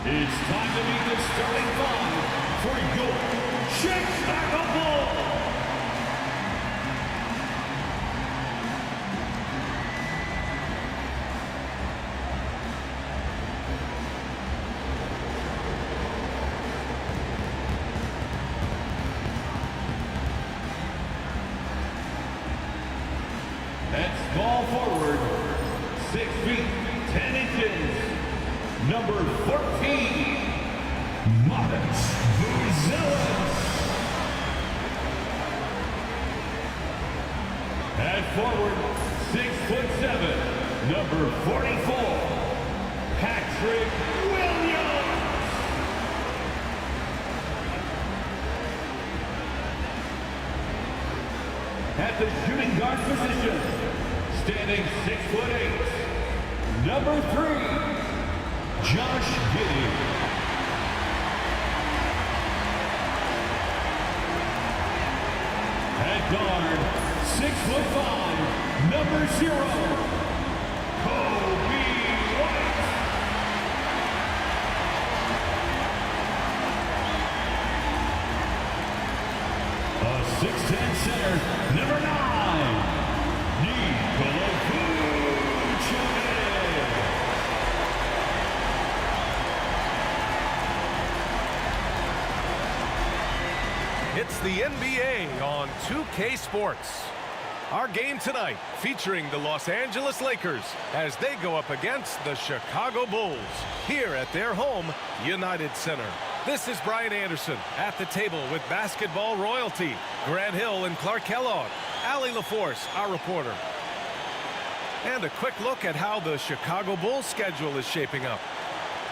It's time to meet the starting five for your Chicago Bulls. At small forward, 6 feet, 10 inches, number 14, Monetization. At forward, 6'7", number 44, Patrick Williams. At the shooting guard position, standing 6'8", number 3, Josh Giddey. At guard, 6'5", number 0, Kobe White. A 6'10" center, number 9, Angelos. It's the NBA on 2K Sports. Our game tonight featuring the Los Angeles Lakers as they go up against the Chicago Bulls here at their home, United Center. This is Brian Anderson at the table with basketball royalty, Grant Hill and Clark Kellogg, Allie LaForce, our reporter. And a quick look at how the Chicago Bulls schedule is shaping up.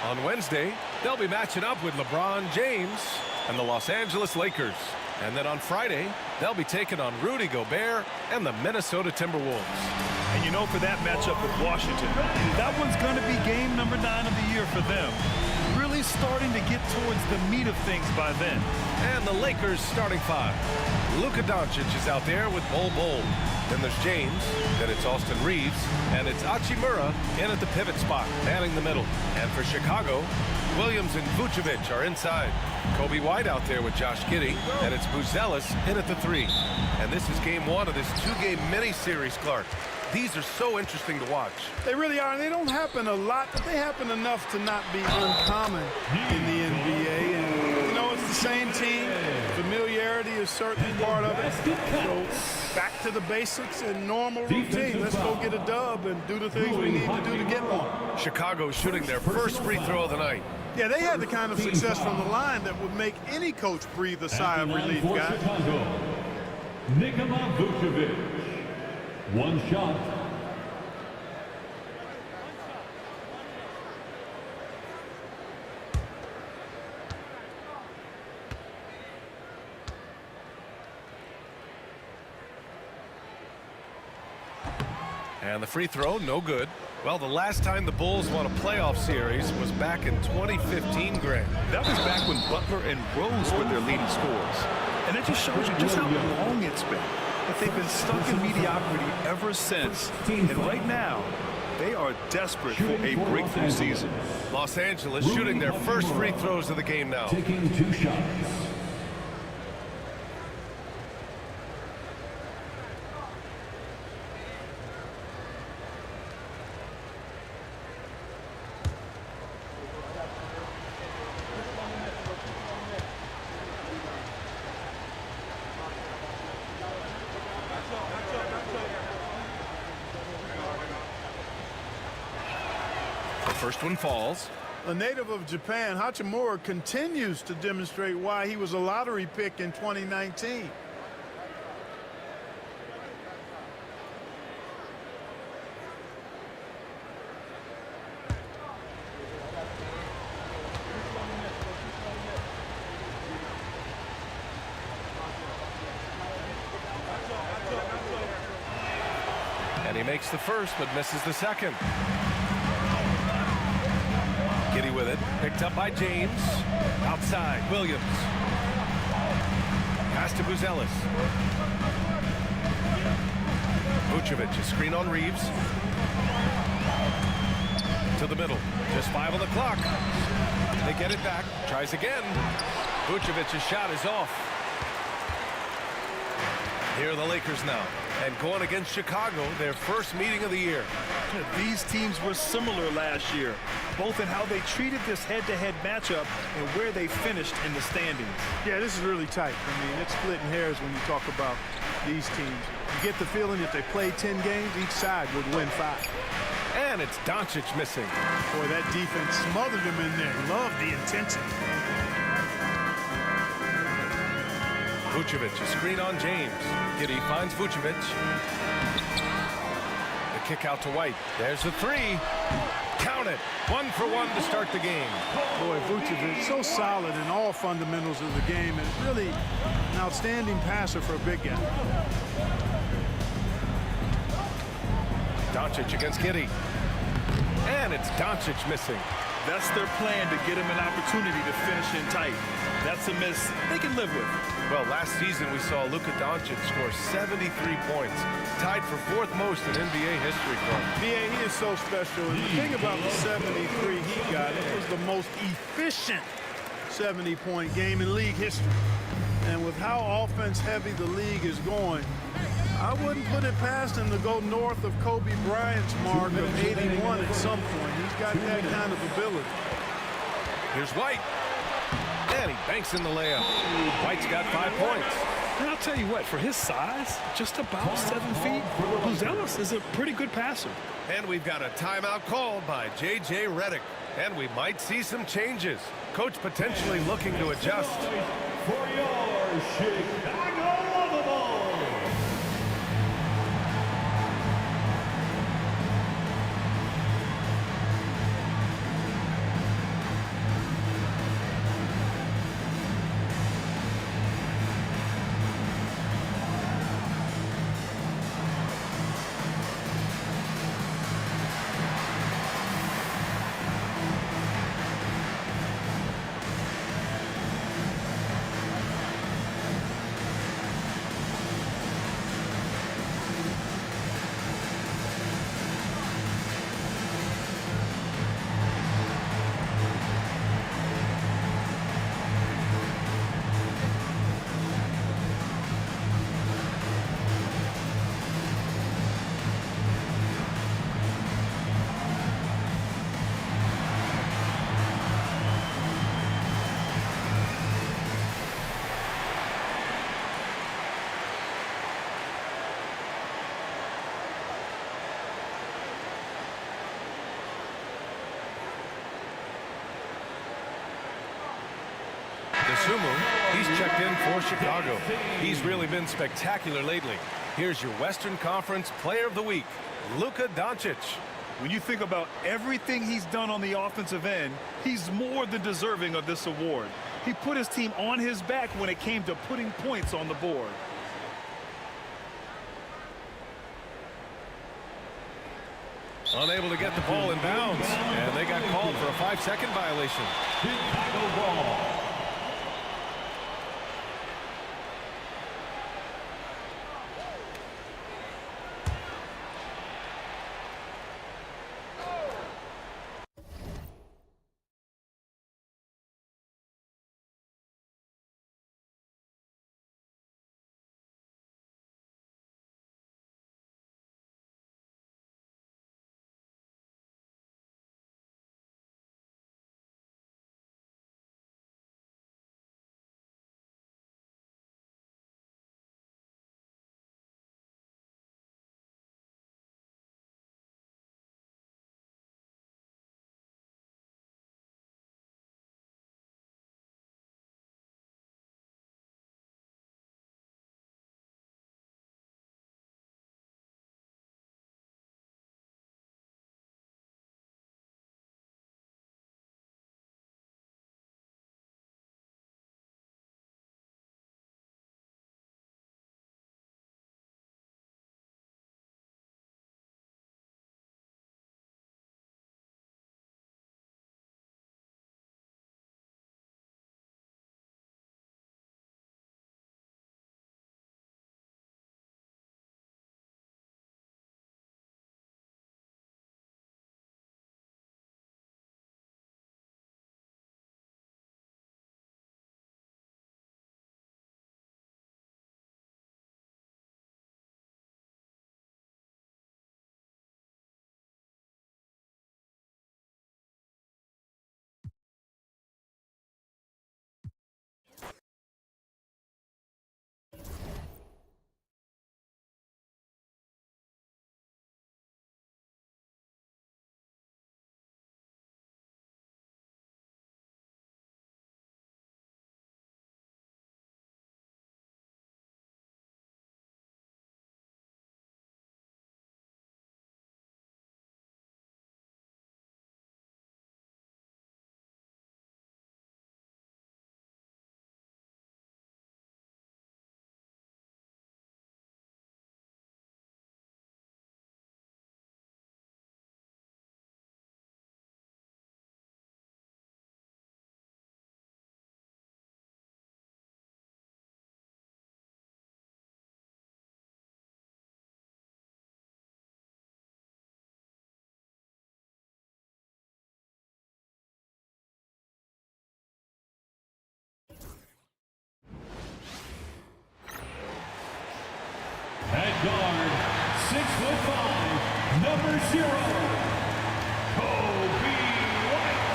On Wednesday, they'll be matching up with LeBron James and the Los Angeles Lakers. And then on Friday, they'll be taking on Rudy Gobert and the Minnesota Timberwolves. And you know, for that matchup with Washington, that one's going to be game number 9 of the year for them. Really starting to get towards the meat of things by then. And the Lakers starting 5. Luka Doncic is out there with Bol Bol. Then there's James, then it's Austin Reeves, and it's Hachimura in at the pivot spot, manning the middle. And for Chicago, Williams and Vucevic are inside. Kobe White out there with Josh Giddey, and it's Buzelis in at the 3. And this is game 1 of this 2-game mini-series, Clark. These are so interesting to watch. They really are, and they don't happen a lot, but they happen enough to not be uncommon in the NBA. And, you know, it's the same team. Familiarity is certainly part of it. So back to the basics and normal routine. Let's go get a dub and do the things we need to do to get one. Chicago shooting their first free throw of the night. Yeah, they had the kind of success from the line that would make any coach breathe a sigh of relief, guys. Nikola Vucevic. One shot. And the free throw, no good. Well, the last time the Bulls won a playoff series was back in 2015, Grant. That was back when Butler and Rose were their leading scorers. And it just shows you just how long it's been. But they've been stuck in mediocrity ever since. And right now, they are desperate for a breakthrough season. Los Angeles shooting their first free throws of the game now. Taking 2 shots. First one falls. A native of Japan, Hachimura continues to demonstrate why he was a lottery pick in 2019. And he makes the first, but misses the second. Giddey with it, picked up by James. Outside, Williams. Pass to Buzelis. Vucevic, a screen on Reeves. To the middle, just 5 on the clock. They get it back. Tries again. Vucevic's shot is off. Here are the Lakers now. And going against Chicago, their first meeting of the year. These teams were similar last year, both in how they treated this head-to-head matchup and where they finished in the standings. Yeah, this is really tight. I mean, it's splitting hairs when you talk about these teams. You get the feeling if they play 10 games, each side would win 5. And it's Doncic missing. Boy, that defense smothered him in there. Love the intensity. Vucevic, a screen on James. Giddey finds Vucevic. The kick out to White. There's the three. Count it. 1 for 1 to start the game. Boy, Vucevic, so solid in all fundamentals of the game and really an outstanding passer for a big guy. Doncic against Giddey. And it's Doncic missing. That's their plan, to get him an opportunity to finish in tight. That's a miss they can live with. Well, last season we saw Luka Doncic score 73 points, tied for 4th most in NBA history for him. Yeah, he is so special. And the thing about the 73 he got, it was the most efficient 70-point game in league history. And with how offense-heavy the league is going, I wouldn't put it past him to go north of Kobe Bryant's mark of 81 at some point. He's got that kind of ability. Here's White. And he banks in the layup. White's got 5 points. And I'll tell you what, for his size, just about 7 feet, Angelos is a pretty good passer. And we've got a timeout called by J.J. Redick. And we might see some changes. Coach potentially looking to adjust. For your Chicago Bulls. He's checked in for Chicago. He's really been spectacular lately. Here's your Western Conference Player of the Week, Luka Doncic. When you think about everything he's done on the offensive end, he's more than deserving of this award. He put his team on his back when it came to putting points on the board. Unable to get the ball in bounds, and they got called for a 5-second violation. Chicago ball. by 5, number 0, Kobe White.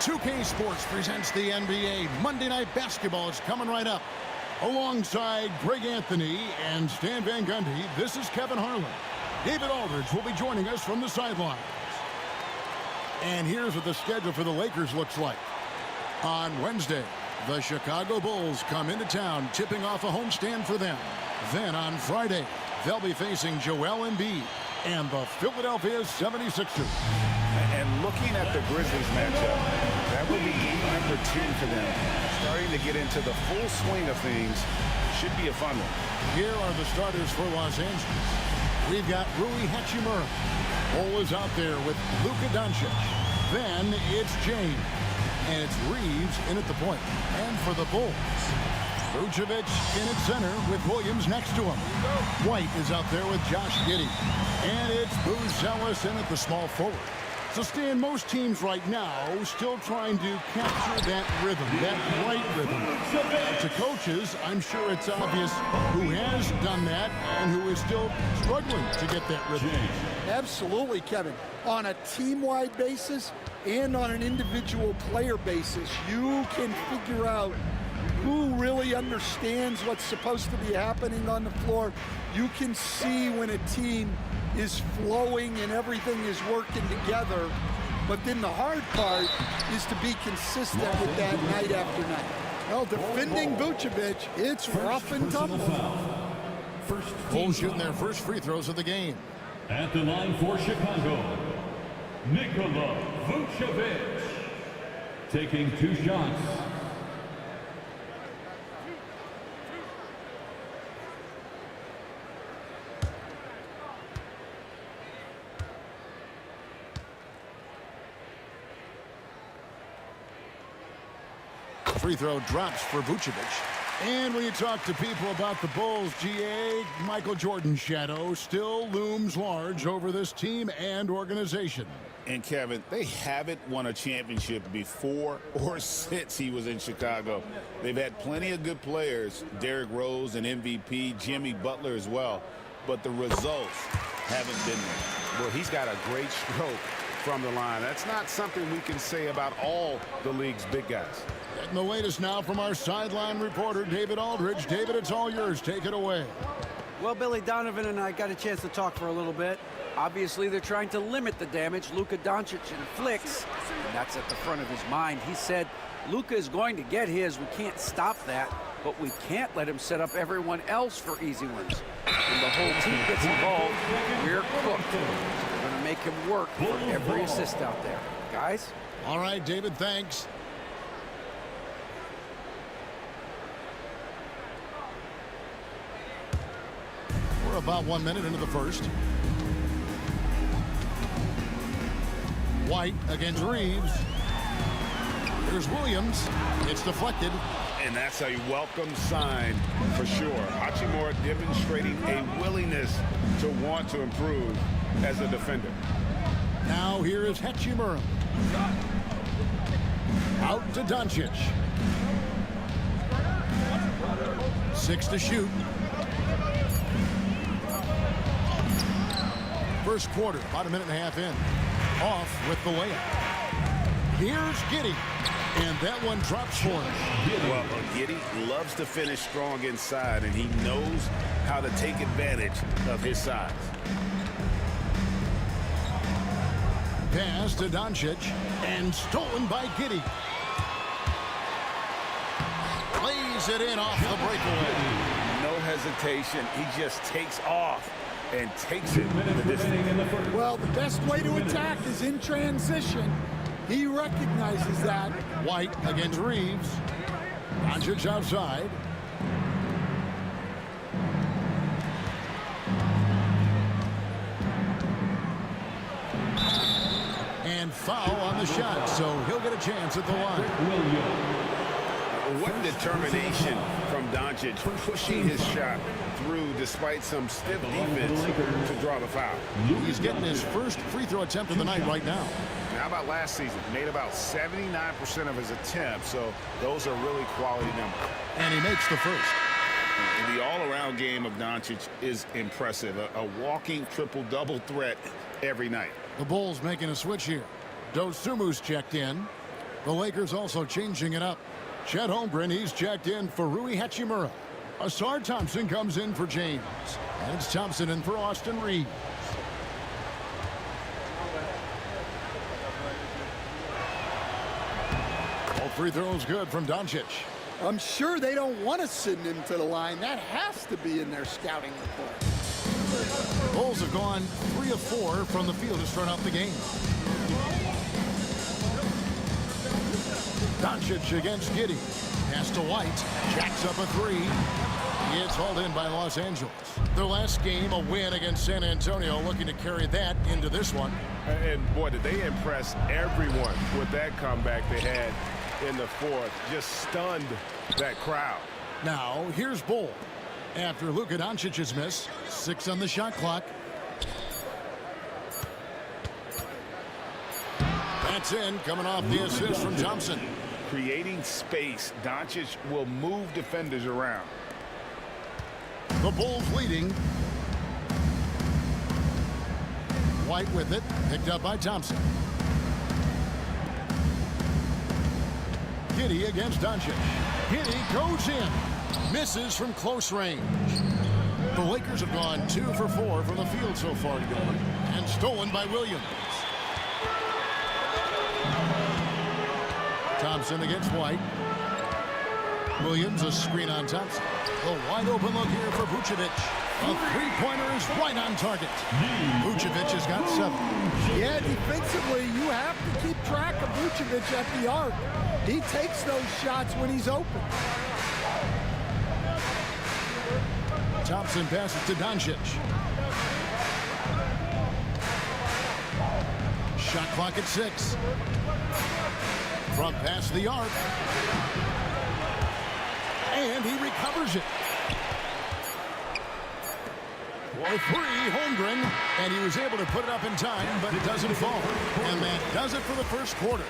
2K Sports presents the NBA. Monday Night Basketball is coming right up. Alongside Greg Anthony and Stan Van Gundy, this is Kevin Harlan. David Aldridge will be joining us from the sidelines. And here's what the schedule for the Lakers looks like. On Wednesday, the Chicago Bulls come into town, tipping off a homestand for them. Then on Friday, they'll be facing Joel Embiid and the Philadelphia 76ers. And looking at the Grizzlies matchup, that would be game number 2 for them. Starting to get into the full swing of things. Should be a fun one. Here are the starters for Los Angeles. We've got Rui Hachimura. Cole is out there with Luka Doncic. Then it's James. And it's Reeves in at the point. And for the Bulls, Vucevic in at center with Williams next to him. White is out there with Josh Giddey. And it's Booz Ellis in at the small forward. So, Stan, most teams right now still trying to capture that rhythm, that right rhythm. To coaches, I'm sure it's obvious who has done that and who is still struggling to get that rhythm. Absolutely, Kevin. On a team-wide basis and on an individual player basis, you can figure out who really understands what's supposed to be happening on the floor. You can see when a team is flowing and everything is working together. But then the hard part is to be consistent with that night after night. Well, defending Vucevic, it's rough and tumble. Bulls shooting their first free throws of the game. At the line for Chicago, Nikola Vucevic. Taking 2 shots. Free throw drops for Vucevic. And when you talk to people about the Bulls, GA, Michael Jordan's shadow still looms large over this team and organization. And Kevin, they haven't won a championship before or since he was in Chicago. They've had plenty of good players, Derrick Rose and MVP, Jimmy Butler as well, but the results haven't been there. Well, he's got a great stroke from the line. That's not something we can say about all the league's big guys. Getting the latest now from our sideline reporter, David Aldridge. David, it's all yours. Take it away. Well, Billy Donovan and I got a chance to talk for a little bit. Obviously, they're trying to limit the damage Luka Doncic inflicts, and that's at the front of his mind. He said, Luka is going to get his. We can't stop that, but we can't let him set up everyone else for easy ones. When the whole team gets involved, we're cooked. We're going to make him work for every assist out there. Guys? All right, David, thanks. We're about 1 minute into the first. White against Reeves. Here's Williams. It's deflected. And that's a welcome sign for sure. Hachimura demonstrating a willingness to want to improve as a defender. Now here is Hachimura. Out to Doncic. 6 to shoot. First quarter, about a minute and a half in. Off with the layup. Here's Giddey. And that one drops for him. Well, Giddey loves to finish strong inside, and he knows how to take advantage of his size. Pass to Doncic. And stolen by Giddey. Lays it in off the breakaway. No hesitation. He just takes off and takes it the distance. Well, the best way to attack is in transition. He recognizes that. White against Reeves. Doncic outside. And foul on the shot, so he'll get a chance at the line. What determination from Doncic, pushing his shot through despite some stiff defense to draw the foul. He's getting his first free throw attempt of the night right now. How about last season? Made about 79% of his attempts, so those are really quality numbers. And he makes the first. And the all-around game of Doncic is impressive. A walking triple-double threat every night. The Bulls making a switch here. Dosumu's checked in. The Lakers also changing it up. Chet Holmgren, he's checked in for Rui Hachimura. Asar Thompson comes in for James. And it's Thompson in for Austin Reeves. All free throws good from Doncic. I'm sure they don't want to send him to the line. That has to be in their scouting report. Bulls have gone 3 of 4 from the field to start off the game. Doncic against Giddey. Pass to White. Jacks up a 3. It's hauled in by Los Angeles. Their last game, a win against San Antonio, looking to carry that into this one. And boy, did they impress everyone with that comeback they had in the fourth. Just stunned that crowd. Now, here's Bull. After Luka Doncic's miss, 6 on the shot clock. That's in, coming off the assist from Thompson. Creating space, Doncic will move defenders around. The Bulls leading. White with it, picked up by Thompson. Giddey against Doncic. Giddey goes in. Misses from close range. The Lakers have gone 2 for 4 from the field so far today. And stolen by Williams. Thompson against White. Williams, a screen on Thompson. A wide open look here for Vucevic. A three-pointer is right on target. Vucevic has got 7. Yeah, defensively, you have to keep track of Vucevic at the arc. He takes those shots when he's open. Thompson passes to Doncic. Shot clock at 6. From past the arc. And he recovers it. For 3, Holmgren. And he was able to put it up in time, but it doesn't fall. And that does it for the first quarter.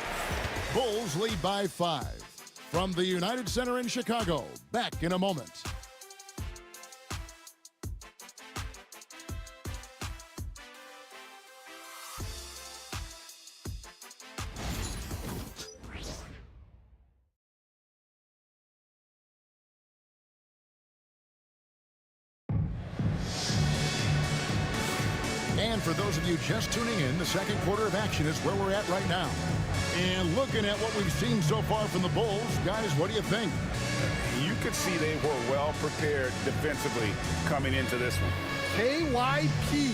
Bulls lead by 5. From the United Center in Chicago. Back in a moment. And for those of you just tuning in, the second quarter of action is where we're at right now. And looking at what we've seen so far from the Bulls, guys, what do you think? You could see they were well prepared defensively coming into this one. KYP,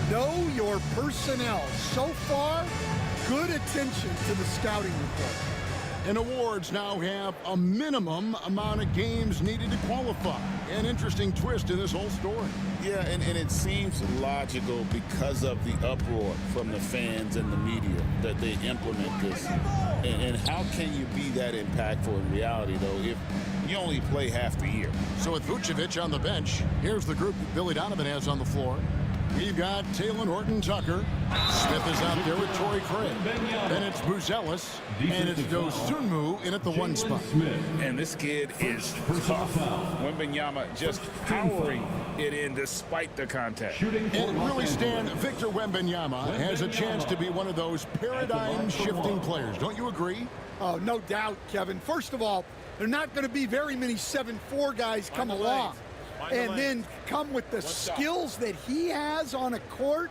know your personnel. So far, good attention to the scouting report. And awards now have a minimum amount of games needed to qualify. An interesting twist in this whole story. Yeah, and it seems logical because of the uproar from the fans and the media that they implement this. And how can you be that impactful in reality, though, if you only play half the year? So with Vucevic on the bench, here's the group that Billy Donovan has on the floor. We've got Taylor Horton-Tucker. Smith is out there with Torrey Craig. Then it's Buzelis. And it's Dosunmu in at the 1 spot. And this kid is tough. Wembanyama just powering it in despite the contact. And really stand, Victor Wembanyama has a chance to be one of those paradigm-shifting players. Don't you agree? Oh, no doubt, Kevin. First of all, there are not going to be very many 7'4" guys come along. And then come with the skills that he has on a court,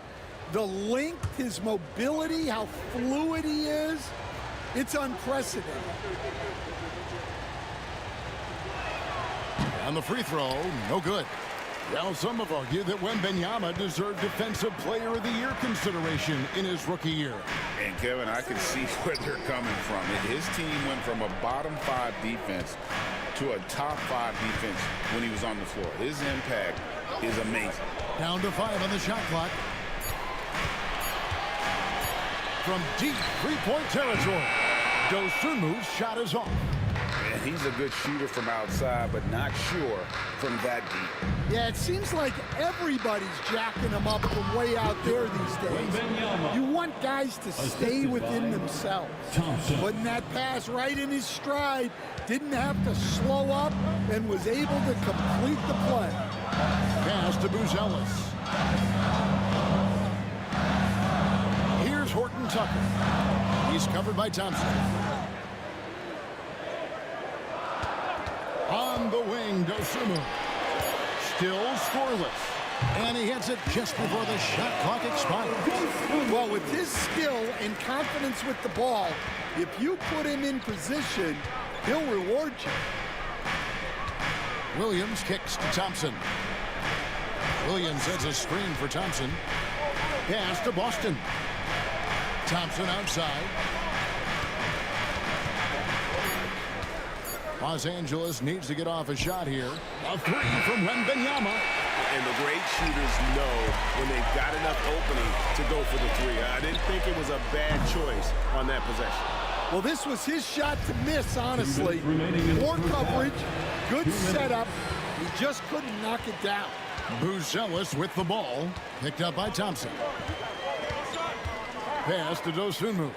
the length, his mobility, how fluid he is. It's unprecedented. On the free throw, no good. Well, some have argued that Wembanyama deserved Defensive Player of the Year consideration in his rookie year. And, Kevin, I can see where they're coming from. His team went from a bottom 5 defense to a top 5 defense when he was on the floor. His impact is amazing. Down to 5 on the shot clock. From deep three-point territory, Dosunmu's shot is off. He's a good shooter from outside, but not sure from that deep. Yeah, it seems like everybody's jacking him up from way out there these days. You want guys to stay within themselves. Putting that pass right in his stride, didn't have to slow up, and was able to complete the play. Pass to Buzelis. Here's Horton Tucker. He's covered by Thompson. On the wing, Dosunmu. Still scoreless. And he hits it just before the shot clock expires. Well, with his skill and confidence with the ball, if you put him in position, he'll reward you. Williams kicks to Thompson. Williams sets a screen for Thompson. Pass to Boston. Thompson outside. Los Angeles needs to get off a shot here. A three from Wembanyama. And the great shooters know when they've got enough opening to go for the three. I didn't think it was a bad choice on that possession. Well, this was his shot to miss, honestly. More coverage, good setup. He just couldn't knock it down. Buzelis with the ball. Picked up by Thompson. Pass to Dosunmu.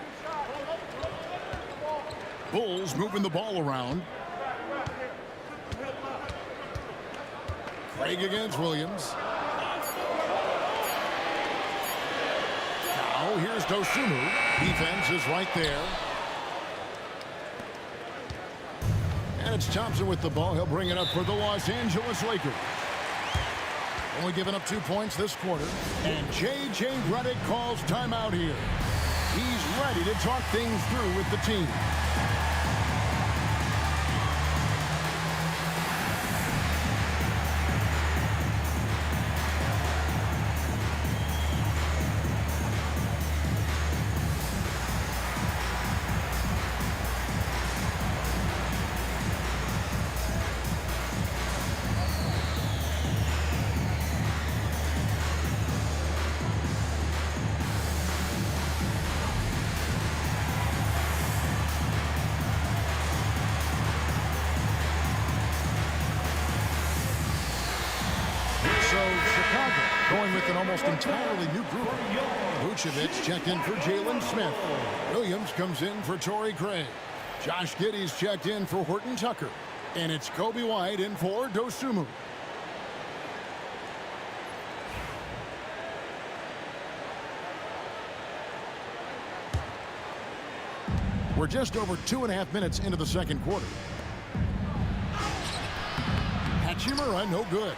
Bulls moving the ball around. Craig against Williams. Now here's Dosunmu. Defense is right there. And it's Thompson with the ball. He'll bring it up for the Los Angeles Lakers. Only giving up 2 points this quarter. And J.J. Redick calls timeout here. He's ready to talk things through with the team. Going with an almost entirely new group. Vucevic checked in for Jalen Smith. Williams comes in for Torrey Craig. Josh Giddey's checked in for Horton Tucker. And it's Kobe White in for Dosunmu. We're just over 2.5 minutes into the second quarter. Hachimura, no good.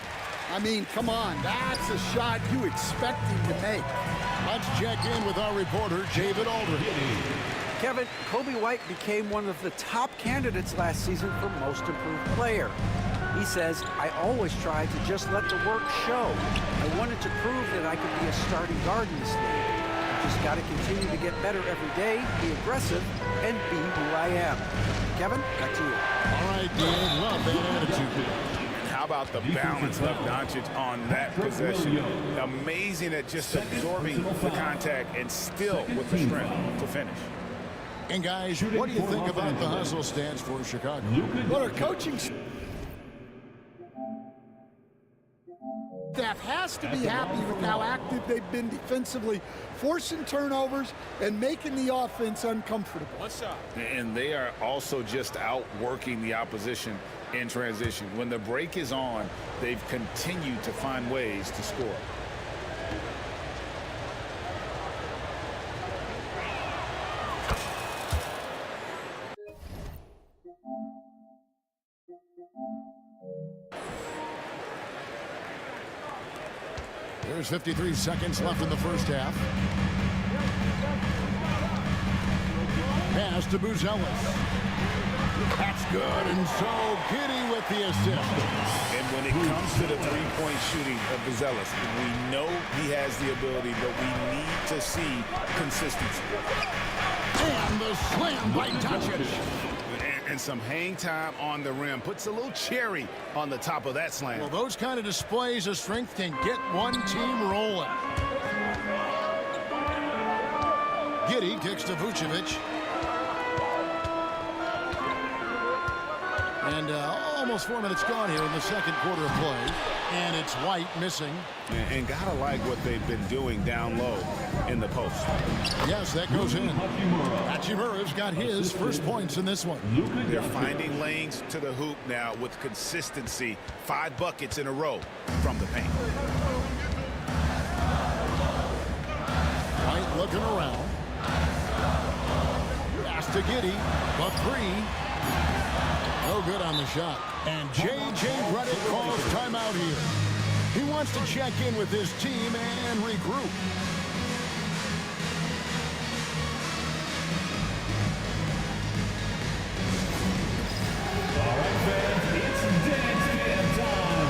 I mean, come on, that's a shot you expect him to make. Let's check in with our reporter, David Aldridge. Kevin, Kobe White became one of the top candidates last season for Most Improved Player. He says, I always try to just let the work show. I wanted to prove that I could be a starting guard in this league. I just got to continue to get better every day, be aggressive, and be who I am. Kevin, back to you. All right, Dave, love that attitude. How about the balance of Doncic on that possession? Amazing at just absorbing the contact and still with the strength to finish. And guys, what do you think about the hustle stance for Chicago? Well, our coaching staff has to be happy with how active they've been defensively, forcing turnovers and making the offense uncomfortable. And they are also just outworking the opposition in transition. When the break is on, they've continued to find ways to score. There's 53 seconds left in the first half. Pass to Buzelis. That's good, and so Giddey with the assist. And when it comes to the three-point shooting of Buzelis, we know he has the ability, but we need to see consistency. And the slam by Doncic. And some hang time on the rim. Puts a little cherry on the top of that slam. Well, those kind of displays of strength can get one team rolling. Giddey kicks to Vucevic. And almost 4 minutes gone here in the second quarter of play. And it's White missing. And gotta like what they've been doing down low in the post. Yes, that goes in. Hachimura's got his first points in this one. They're finding lanes to the hoop now with consistency. 5 buckets in a row from the paint. White looking around. Pass to Giddey. But 3. No good on the shot. And J.J. Redick calls timeout here. He wants to check in with his team and regroup. All right, fans, it's dance jam time.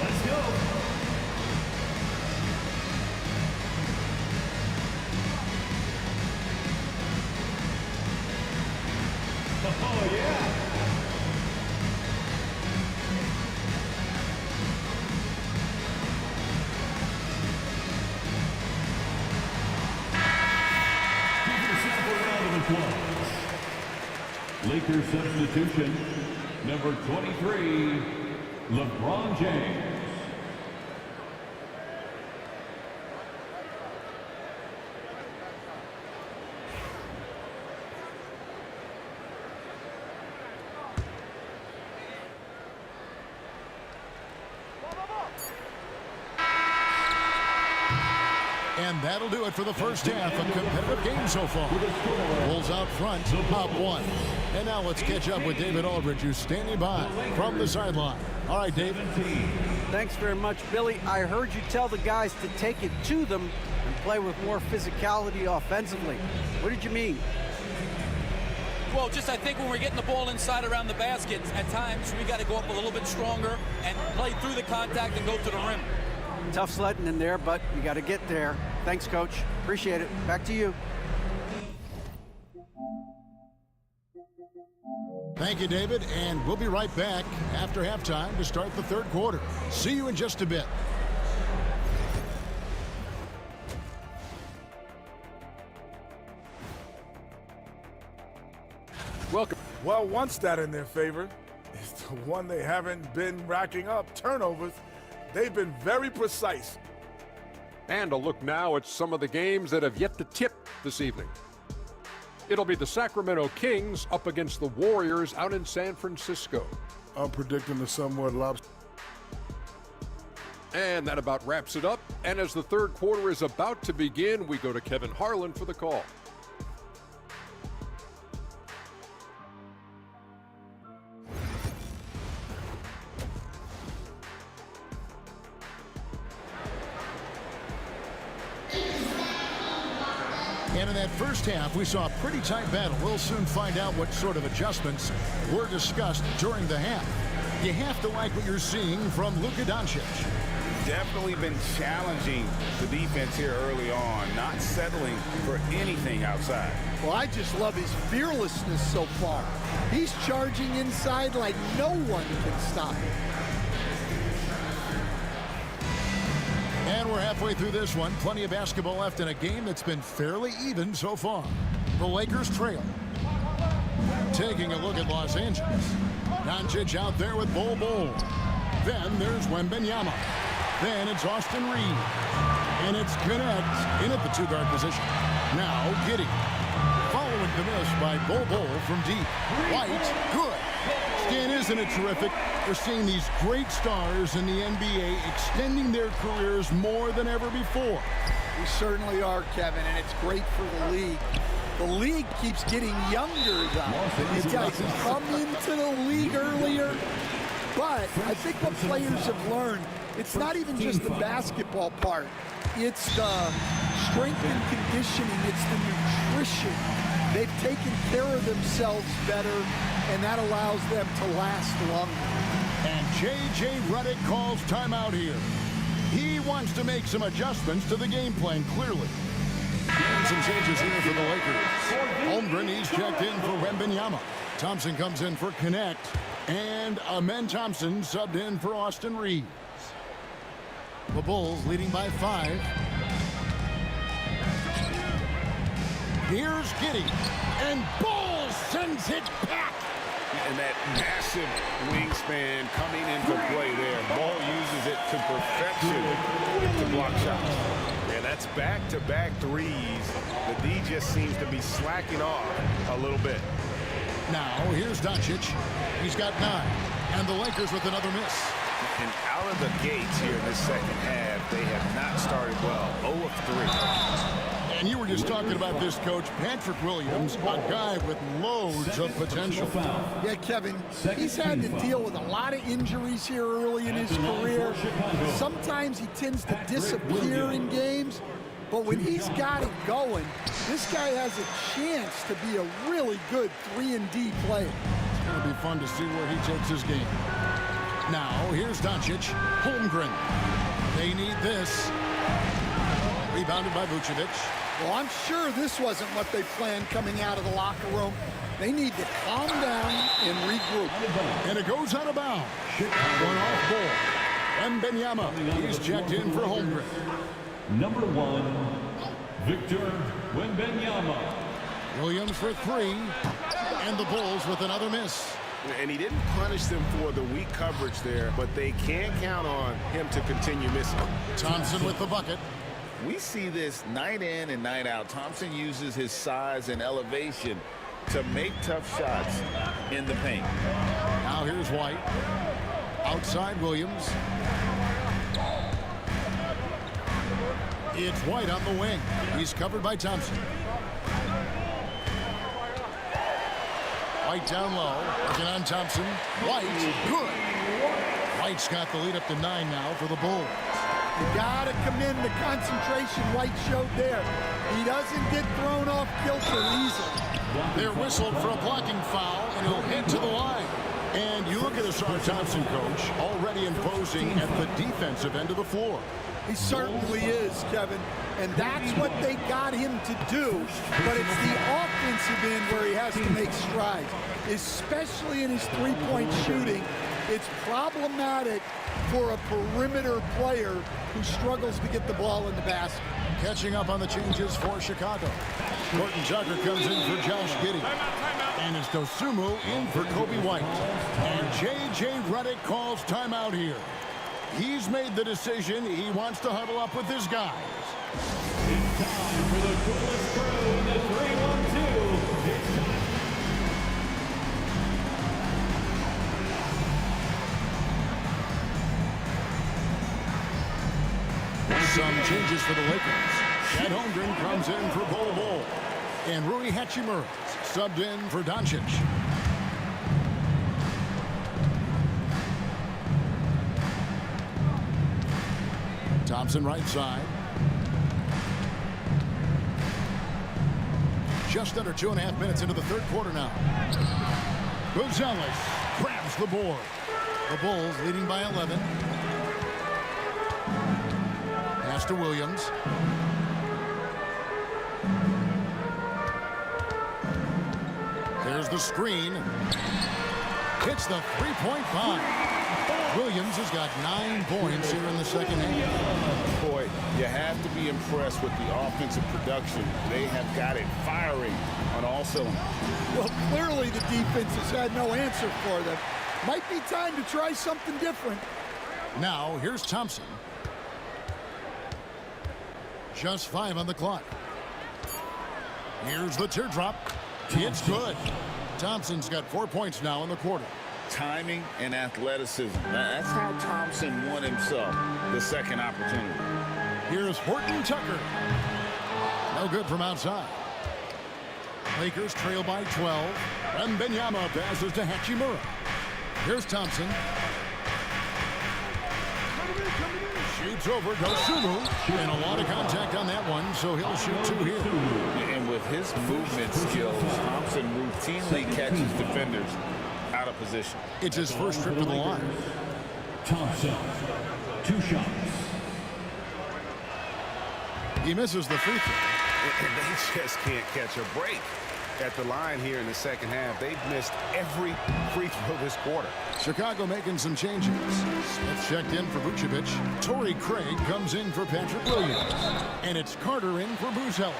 Let's go. Oh, yeah. Give yourself a round of applause. Lakers substitution, number 23, LeBron James. And that'll do it for the first half. A competitive game so far. Bulls out front, up 1. And now let's catch up with David Aldridge, who's standing by from the sideline. All right, David. Thanks very much, Billy. I heard you tell the guys to take it to them and play with more physicality offensively. What did you mean? Well, just I think when we're getting the ball inside around the basket, at times we got to go up a little bit stronger and play through the contact and go to the rim. Tough sledding in there, but you got to get there. Thanks, Coach. Appreciate it. Back to you. Thank you, David. And we'll be right back after halftime to start the third quarter. See you in just a bit. Welcome. Well, one stat in their favor is the one they haven't been racking up, turnovers. They've been very precise. And a look now at some of the games that have yet to tip this evening. It'll be the Sacramento Kings up against the Warriors out in San Francisco. I'm predicting a somewhat lopsided. And that about wraps it up. And as the third quarter is about to begin, we go to Kevin Harlan for the call. And in that first half, we saw a pretty tight battle. We'll soon find out what sort of adjustments were discussed during the half. You have to like what you're seeing from Luka Doncic. Definitely been challenging the defense here early on, not settling for anything outside. Well, I just love his fearlessness so far. He's charging inside like no one can stop him. And we're halfway through this one. Plenty of basketball left in a game that's been fairly even so far. The Lakers trail. Taking a look at Los Angeles. Doncic out there with Bol Bol. Then there's Wembanyama. Then it's Austin Reed. And it's Connect in at the two-guard position. Now Giddey. Following the miss by Bol Bol from deep. White, good. Stan, isn't it terrific? We're seeing these great stars in the NBA extending their careers more than ever before. We certainly are, Kevin, and it's great for the league. The league keeps getting younger, though. It's guys come into the league earlier. But I think what players have learned, it's not even just the basketball part. It's the strength and conditioning. It's the nutrition. They've taken care of themselves better, and that allows them to last longer. And J.J. Redick calls timeout here. He wants to make some adjustments to the game plan, clearly. And some changes here for the Lakers. Holmgren, he's checked in for Wembanyama. Thompson comes in for Connect. And Amen Thompson subbed in for Austin Reeves. The Bulls leading by 5. Here's Giddey. And Bulls sends it back. And that massive wingspan coming into play there. Ball uses it to perfection to block shots. And that's back-to-back threes. The D just seems to be slacking off a little bit. Now, here's Doncic. He's got 9. And the Lakers with another miss. And out of the gates here in this second half, they have not started well. 0 of 3. And you were just talking about this, Coach. Patrick Williams, a guy with loads of potential. Yeah, Kevin, he's had to deal with a lot of injuries here early in his career. Sometimes he tends to disappear in games, but when he's got it going, this guy has a chance to be a really good 3-and-D player. It's going to be fun to see where he takes his game. Now, here's Doncic. Holmgren. They need this. Rebounded by Vucevic. Well, I'm sure this wasn't what they planned coming out of the locker room. They need to calm down and regroup. And it goes out of bounds. Going off ball. And Wembanyama. He's checked in for Holmgren. Number 1, Victor Wembanyama. Williams for 3. And the Bulls with another miss. And he didn't punish them for the weak coverage there, but they can't count on him to continue missing. Thompson with the bucket. We see this night in and night out. Thompson uses his size and elevation to make tough shots in the paint. Now here's White. Outside Williams. It's White on the wing. He's covered by Thompson. White down low. Working on Thompson. White. Good. White's got the lead up to 9 now for the Bulls. You got to commend the concentration White showed there. He doesn't get thrown off kilter easily. They're whistled for a blocking foul, and he'll head to the line. And you look at Asar Thompson, Coach, already imposing at the defensive end of the floor. He certainly is, Kevin. And that's what they got him to do. But it's the offensive end where he has to make strides, especially in his three-point shooting. It's problematic for a perimeter player who struggles to get the ball in the basket. Catching up on the changes for Chicago. Horton Tucker comes in for Josh Giddey. And it's Dosumu in for Kobe White. And J.J. Redick calls timeout here. He's made the decision. He wants to huddle up with his guys. It's time for the coolest crew in the 3-1-2. It's time. Some changes for the Lakers. Chad Holmgren comes in for Bol. And Rui Hachimura subbed in for Doncic. Thompson right side. Just under 2.5 minutes into the third quarter now. Gonzalez grabs the board. The Bulls leading by 11. Pass to Williams. There's the screen. Hits the three-point bomb. Williams has got 9 points here in the second half. Boy, you have to be impressed with the offensive production. They have got it firing on all cylinders. Well, clearly the defense has had no answer for them. Might be time to try something different. Now, here's Thompson. Just 5 on the clock. Here's the teardrop. It's good. Thompson's got 4 points now in the quarter. Timing and athleticism. That's how Thompson won himself the second opportunity. Here's Horton Tucker. No good from outside. Lakers trail by 12. Wembanyama passes to Hachimura. Here's Thompson. Shoots over Dosumu. And a lot of contact on that one, so he'll shoot 2 here. And with his movement skills, Thompson routinely catches defenders out of position. It's his first trip to the line. Thompson, 2 shots. He misses the free throw. And they just can't catch a break. at the line here in the second half. They've missed every free throw this quarter. Chicago making some changes. Smith checked in for Vucevic. Torrey Craig comes in for Patrick Williams. And it's Carter in for Buzelis.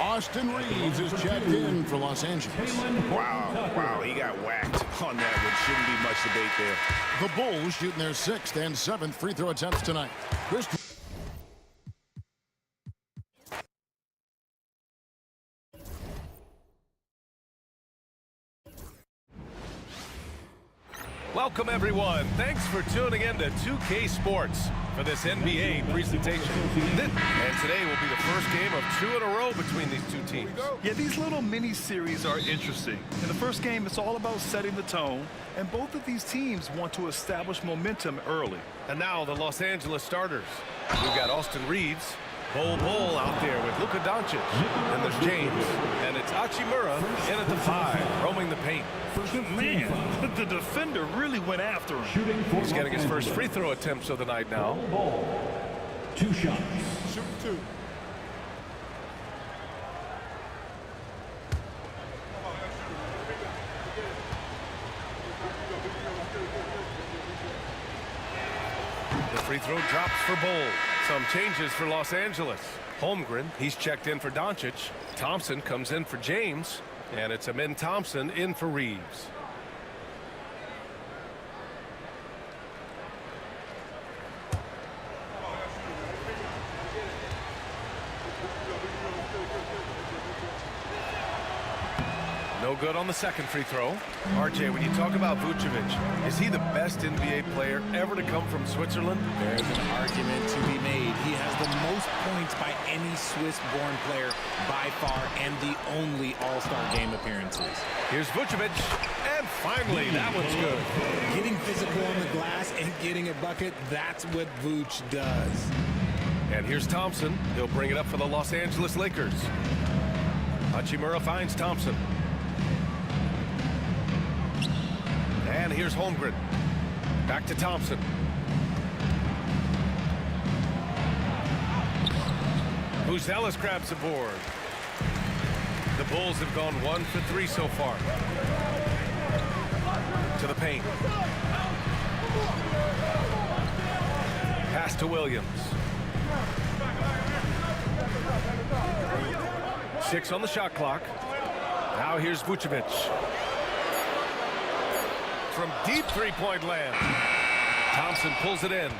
Austin Reeves is checked in for Los Angeles. Wow, he got whacked on that one. Shouldn't be much debate there. The Bulls shooting their 6th and 7th free throw attempts tonight. Welcome, everyone. Thanks for tuning in to 2K Sports for this NBA presentation. And today will be the first game of 2 in a row between these two teams. Yeah, these little mini-series are interesting. In the first game, it's all about setting the tone, and both of these teams want to establish momentum early. And now the Los Angeles starters. We've got Austin Reeves, Bol out there with Luka Doncic. And there's James. And it's Hachimura in at the 5, roaming the paint. Man, the defender really went after him. He's getting his first free throw attempts of the night now. 2 shots. Shoot 2. The free throw drops for Bol. Some changes for Los Angeles. Holmgren, he's checked in for Doncic. Thompson comes in for James. And it's Amin Thompson in for Reeves. No good on the second free throw. RJ, when you talk about Vucevic, is he the best NBA player ever to come from Switzerland? There's an argument to be made. He has the most points by any Swiss-born player by far and the only All-Star game appearances. Here's Vucevic, and finally, that one's good. Getting physical on the glass and getting a bucket, that's what Vooch does. And here's Thompson. He'll bring it up for the Los Angeles Lakers. Hachimura finds Thompson. And here's Holmgren. Back to Thompson. Buzelis grabs the board. The Bulls have gone 1 for 3 so far. To the paint. Pass to Williams. 6 on the shot clock. Now here's Vucevic. From deep three-point land. Thompson pulls it in.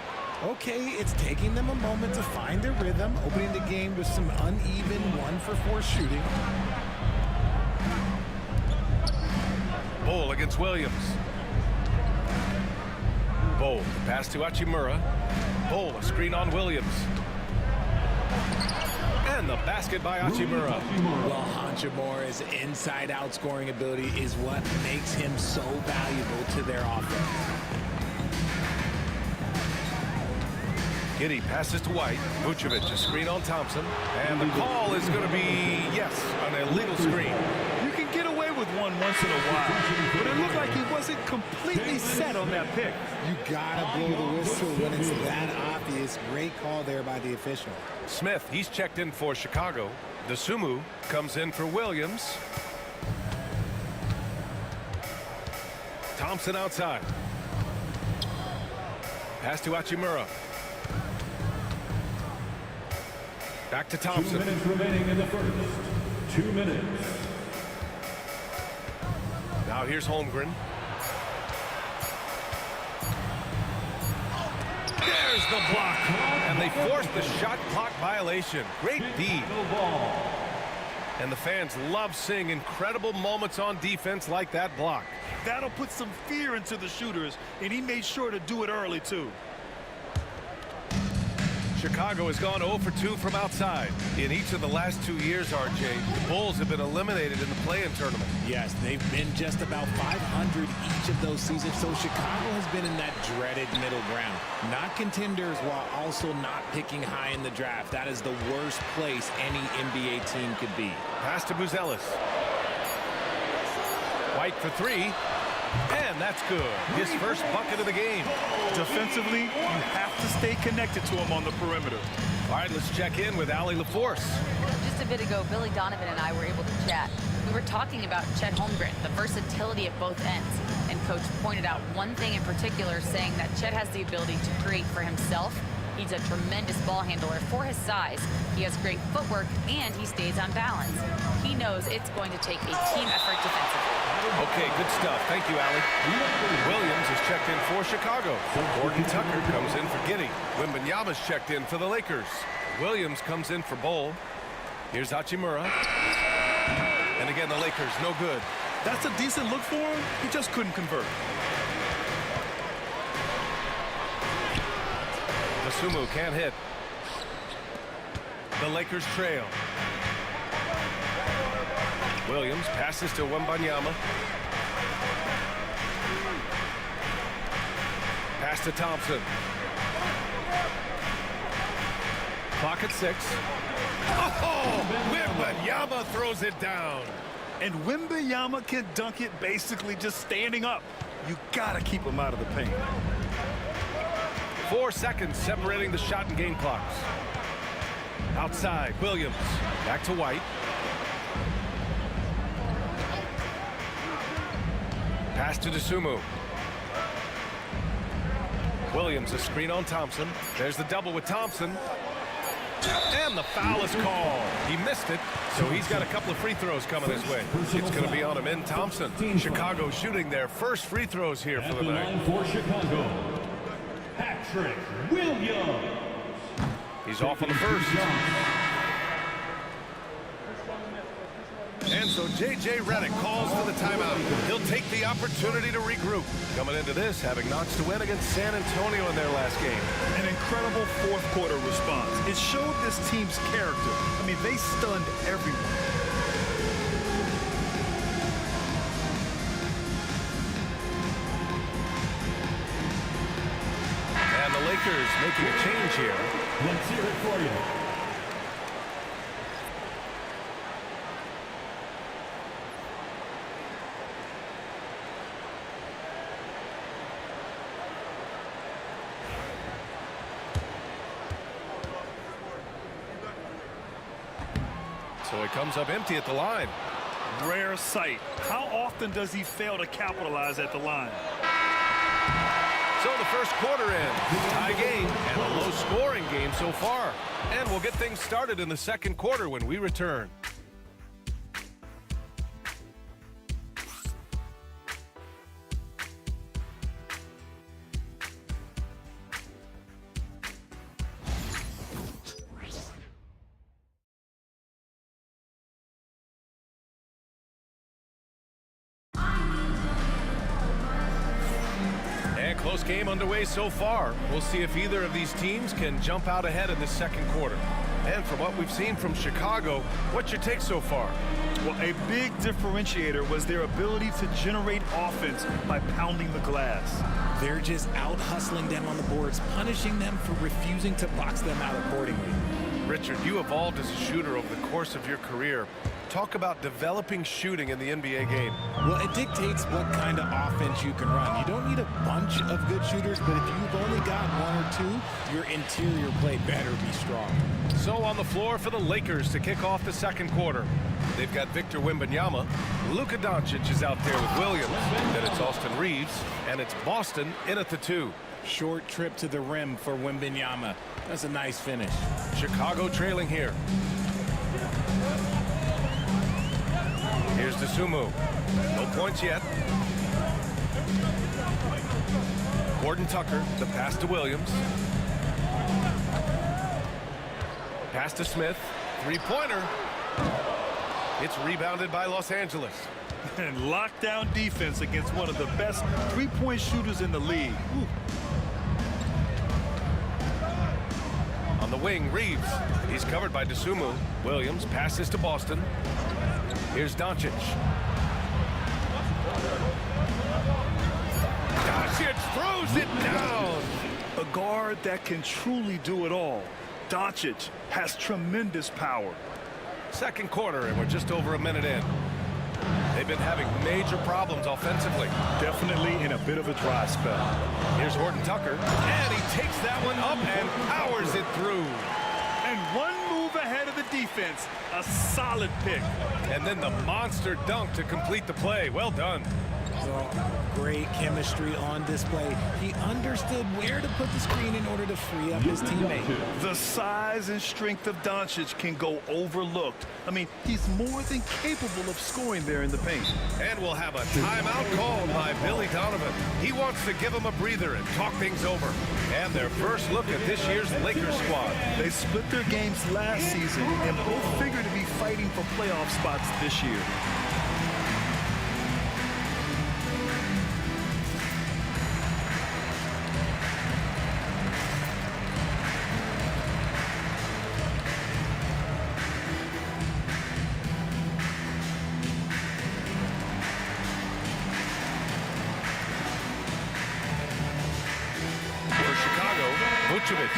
Okay, it's taking them a moment to find their rhythm, opening the game with some uneven 1 for 4 shooting. Bol against Williams. Bol, pass to Hachimura. Bol, a screen on Williams. And the basket by Hachimura. Well, Hachimura's inside-out scoring ability is what makes him so valuable to their offense. Giddey passes to White. Vucevic, a screen on Thompson. And the call is going to be, yes, an illegal screen. You can get away with one once in a while, but it looked like he wasn't completely set on that pick. You gotta blow the whistle when it's that obvious. Great call there by the official. Smith, he's checked in for Chicago. Dosunmu comes in for Williams. Thompson outside. Pass to Hachimura. Back to Thompson. 2 minutes remaining in the first. 2 minutes. Now here's Holmgren. There's the block. And they forced the shot clock violation. Great D. And the fans love seeing incredible moments on defense like that block. That'll put some fear into the shooters, and he made sure to do it early, too. Chicago has gone 0 for 2 from outside. In each of the last 2 years, RJ, the Bulls have been eliminated in the play-in tournament. Yes, they've been just about 500 each of those seasons, so Chicago has been in that dreaded middle ground. Not contenders while also not picking high in the draft. That is the worst place any NBA team could be. Pass to Buzelis. White for 3. And that's good. His first bucket of the game. Defensively, you have to stay connected to him on the perimeter. All right, let's check in with Allie LaForce. Just a bit ago, Billy Donovan and I were able to chat. We were talking about Chet Holmgren, the versatility at both ends. And Coach pointed out one thing in particular, saying that Chet has the ability to create for himself. He's a tremendous ball handler for his size. He has great footwork, and he stays on balance. He knows it's going to take a team effort defensively. Okay, good stuff. Thank you, Allie. Williams is checked in for Chicago. Gordon Tucker comes in for Giddey. Wembanyama's checked in for the Lakers. Williams comes in for Bol. Here's Hachimura. And again, the Lakers, no good. That's a decent look for him. He just couldn't convert. Sumu can't hit. The Lakers trail. Williams passes to Wembanyama. Pass to Thompson. Clock at 6. Oh! Wembanyama throws it down. And Wembanyama can dunk it basically just standing up. You gotta keep him out of the paint. 4 seconds separating the shot and game clocks. Outside, Williams. Back to White. Pass to Dosunmu. Williams, a screen on Thompson. There's the double with Thompson. And the foul is called. He missed it, so he's got a couple of free throws coming his way. It's going to be on him in Thompson. Chicago shooting their first free throws here for the night. For Chicago, Patrick Williams. He's off on the first. And so J.J. Redick calls for the timeout. He'll take the opportunity to regroup. Coming into this, having notched a win against San Antonio in their last game. An incredible fourth quarter response. It showed this team's character. I mean, they stunned everyone. And the Lakers making a change here. Let's hear it for you. So he comes up empty at the line. Rare sight. How often does he fail to capitalize at the line? So the first quarter ends. Tie game and a low-scoring game so far. And we'll get things started in the second quarter when we return. Close game underway so far. We'll see if either of these teams can jump out ahead in the second quarter. And from what we've seen from Chicago, what's your take so far? Well, a big differentiator was their ability to generate offense by pounding the glass. They're just out hustling them on the boards, punishing them for refusing to box them out accordingly. Richard, you evolved as a shooter over the course of your career. Talk about developing shooting in the NBA game. Well, it dictates what kind of offense you can run. You don't need a bunch of good shooters, but if you've only got one or two, your interior play better be strong. So on the floor for the Lakers to kick off the second quarter. They've got Victor Wembanyama. Luka Doncic is out there with Williams. Then it's Austin Reeves, and it's Boston in at the 2. Short trip to the rim for Wembanyama. That's a nice finish. Chicago trailing here. Here's Dosunmu. No points yet. Gordon Tucker, the pass to Williams. Pass to Smith. Three-pointer. It's rebounded by Los Angeles. And lockdown defense against one of the best three-point shooters in the league. Ooh. On the wing, Reeves. He's covered by Dosunmu. Williams passes to Boston. Here's Doncic. Doncic throws it down. A guard that can truly do it all. Doncic has tremendous power. Second quarter, and we're just over a minute in. They've been having major problems offensively. Definitely in a bit of a dry spell. Here's Gordon Tucker, and he takes that one up and powers it through. And one move ahead of the defense. A solid pick. And then the monster dunk to complete the play. Well done. Well, great chemistry on display. He understood where to put the screen in order to free up his teammate. The size and strength of Doncic can go overlooked. I mean, he's more than capable of scoring there in the paint. And we'll have a timeout called by Billy Donovan. He wants to give him a breather and talk things over. And their first look at this year's Lakers squad. They split their games last season and both figure to be fighting for playoff spots this year.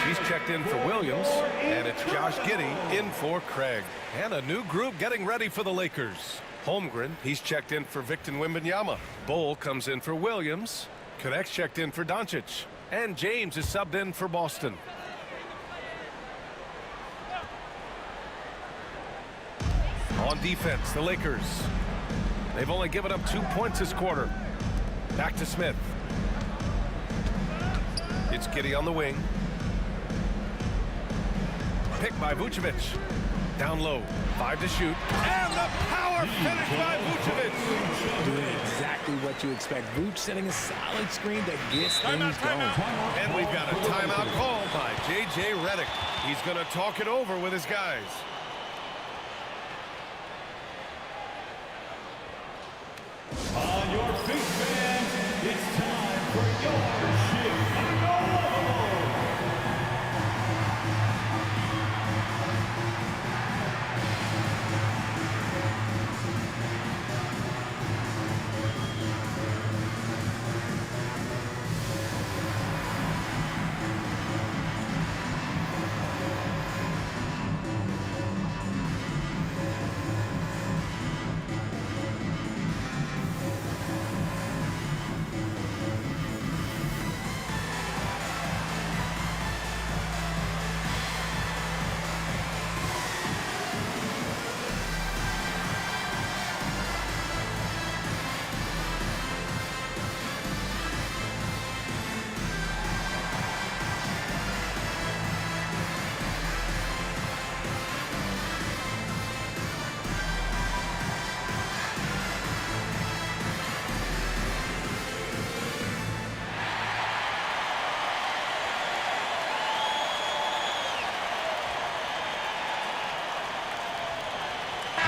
He's checked in for Williams, and it's Josh Giddey in for Craig. And a new group getting ready for the Lakers. Holmgren, he's checked in for Victor Wembanyama. Bol comes in for Williams. Connect's checked in for Doncic. And James is subbed in for Boston. On defense, the Lakers. They've only given up 2 points this quarter. Back to Smith. It's Giddey on the wing. Picked by Vucevic. Down low. 5 to shoot. And the power finish by Vucevic. Doing exactly what you expect. Vuce setting a solid screen that gets things going. And we've got a timeout called by J.J. Redick. He's going to talk it over with his guys. On your feet, fans, it's time for your Chicago.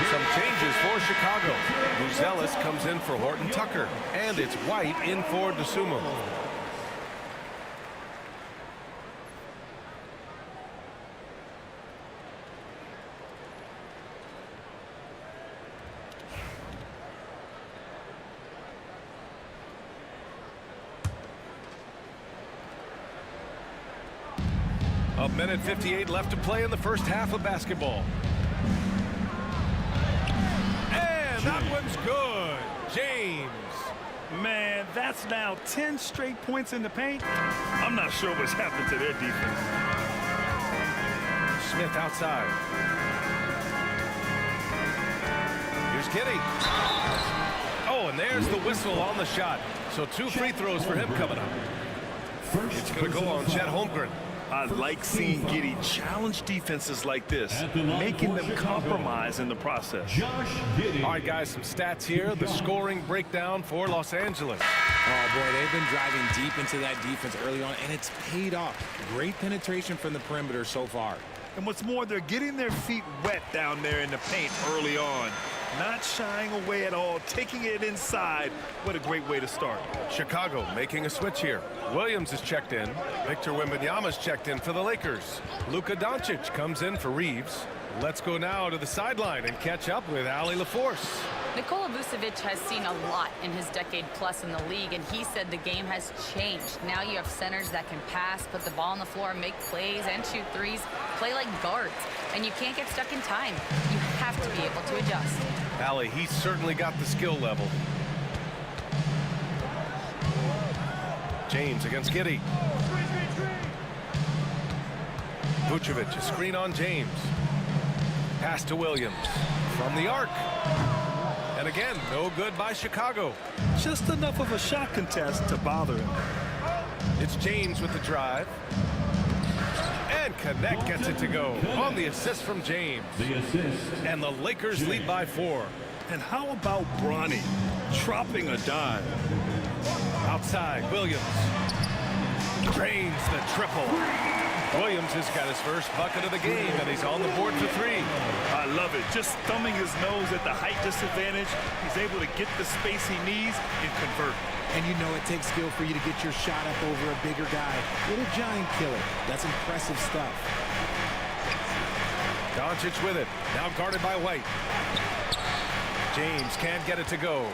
Some changes for Chicago. Buzelis comes in for Horton Tucker. And it's White in for DeSumo. A minute 58 left to play in the first half of basketball. That one's good. James. Man, that's now 10 straight points in the paint. I'm not sure what's happened to their defense. Smith outside. Here's Giddey. Oh, and there's the whistle on the shot. So 2 free throws for him coming up. It's going to go on Chet Holmgren. I like seeing Giddey challenge defenses like this, making them compromise in the process. All right, guys, some stats here. The scoring breakdown for Los Angeles. Oh, boy, they've been driving deep into that defense early on, and it's paid off. Great penetration from the perimeter so far. And what's more, they're getting their feet wet down there in the paint early on. Not shying away at all, taking it inside. What a great way to start. Chicago making a switch here. Williams is checked in. Victor Wembanyama's checked in for the Lakers. Luka Doncic comes in for Reeves. Let's go now to the sideline and catch up with Allie LaForce. Nikola Vucevic has seen a lot in his decade plus in the league, and he said the game has changed. Now you have centers that can pass, put the ball on the floor, make plays, and shoot threes, play like guards. And you can't get stuck in time. You have to be able to adjust. Allie, he's certainly got the skill level. James against Giddey. Vucevic, a screen on James. Pass to Williams from the arc. And again, no good by Chicago. Just enough of a shot contest to bother him. It's James with the drive. And Connect gets it to go on the assist from James. And the Lakers lead by 4. And how about Bronny dropping a dime? Outside, Williams drains the triple. Williams has got his first bucket of the game, and he's on the board for 3. I love it. Just thumbing his nose at the height disadvantage. He's able to get the space he needs and convert. And you know it takes skill for you to get your shot up over a bigger guy. What a giant killer. That's impressive stuff. Doncic with it. Now guarded by White. James can't get it to go.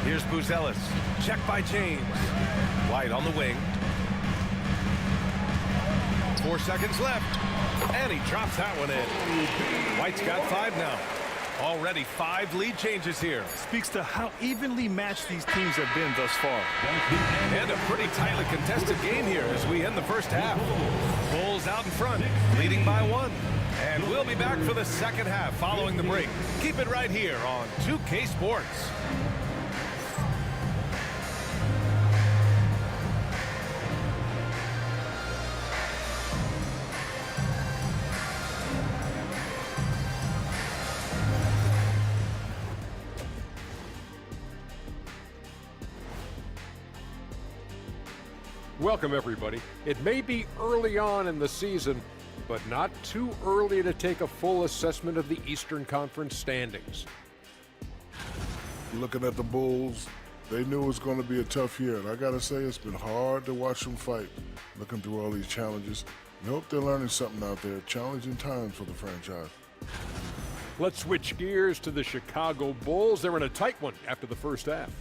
Here's Buzelis. Check by James. White on the wing. 4 seconds left. And he drops that one in. White's got 5 now. Already 5 lead changes here. Speaks to how evenly matched these teams have been thus far. And a pretty tightly contested game here as we end the first half. Bulls out in front, leading by 1. And we'll be back for the second half following the break. Keep it right here on 2K Sports. Welcome, everybody. It may be early on in the season, but not too early to take a full assessment of the Eastern Conference standings. Looking at the Bulls, they knew it was going to be a tough year. And I got to say, it's been hard to watch them fight, looking through all these challenges. I hope they're learning something out there. Challenging times for the franchise. Let's switch gears to the Chicago Bulls. They're in a tight one after the first half.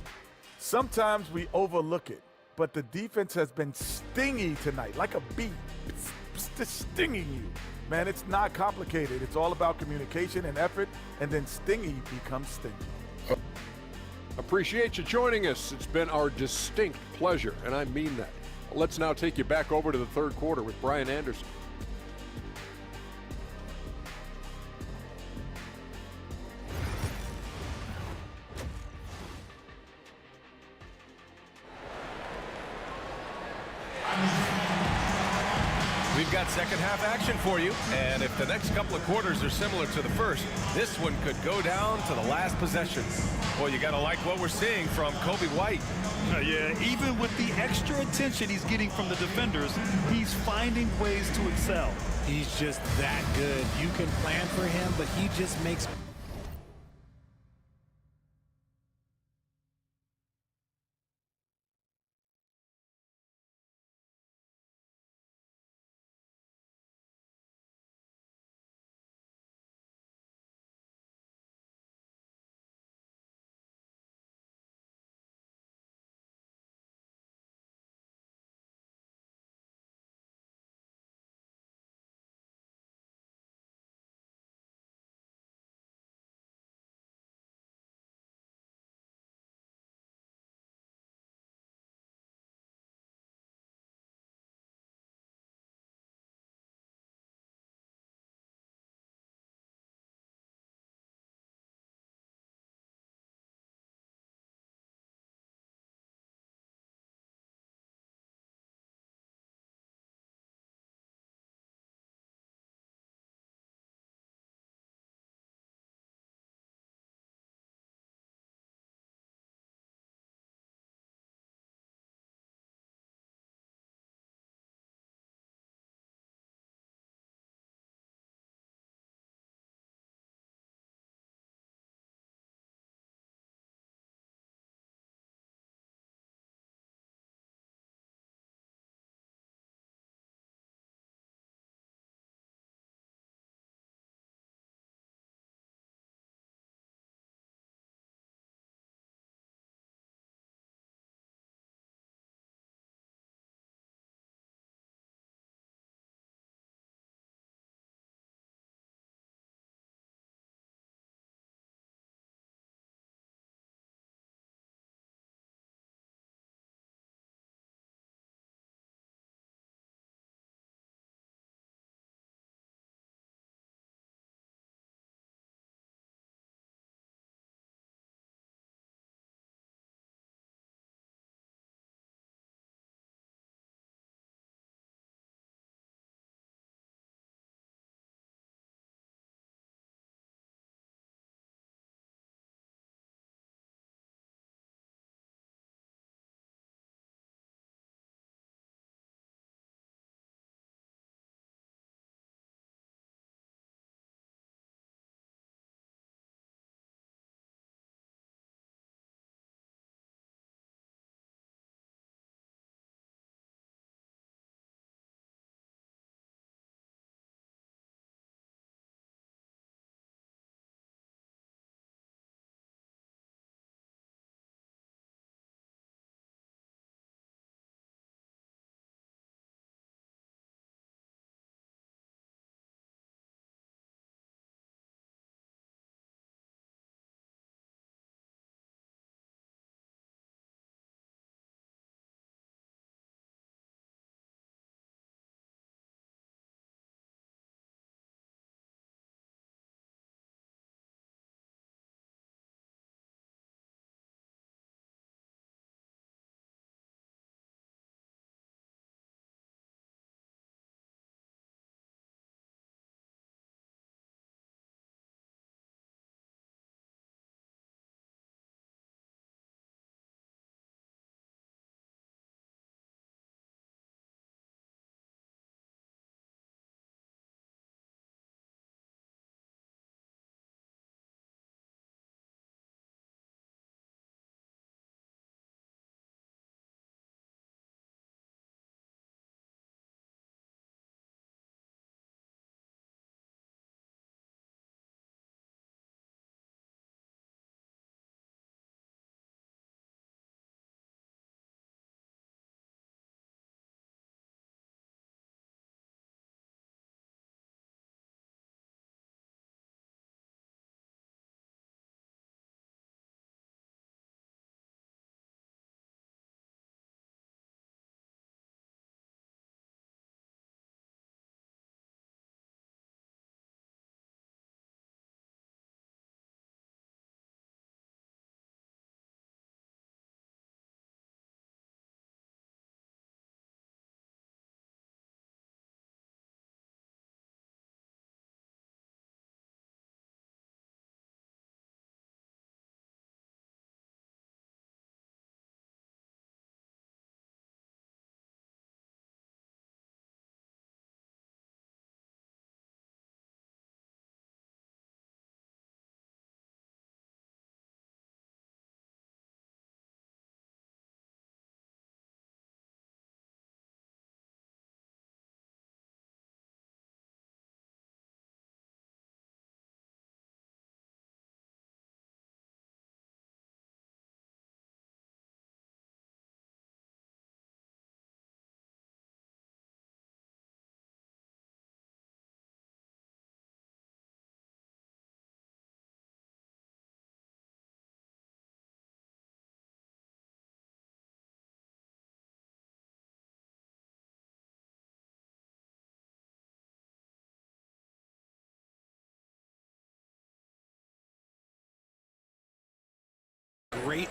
Sometimes we overlook it, but the defense has been stingy tonight, like a bee. It's just stinging you. Man, it's not complicated. It's all about communication and effort, and then stingy becomes stingy. Appreciate you joining us. It's been our distinct pleasure, and I mean that. Let's now take you back over to the third quarter with Brian Anderson. We've got second half action for you, and if the next couple of quarters are similar to the first, this one could go down to the last possession. Well, you gotta like what we're seeing from Kobe White. Yeah, even with the extra attention he's getting from the defenders, he's finding ways to excel. He's just that good. You can plan for him, but he just makes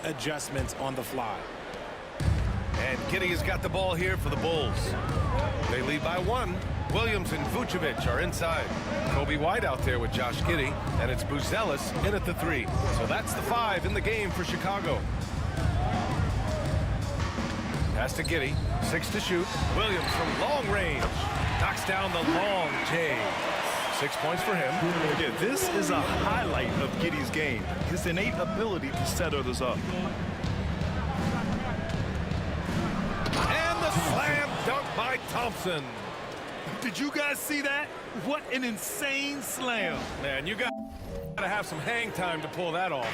adjustments on the fly. And Giddey has got the ball here for the Bulls. They lead by 1. Williams and Vucevic are inside. Kobe White out there with Josh Giddey, and it's Buzelis in at the 3. So that's the 5 in the game for Chicago. Pass to Giddey, 6 to shoot. Williams from long range knocks down the long J. 6 points for him. Yeah, this is a highlight of Giddey's game, his innate ability to set others up. And the slam dunk by Thompson. Did you guys see that? What an insane slam. Man, you got to have some hang time to pull that off.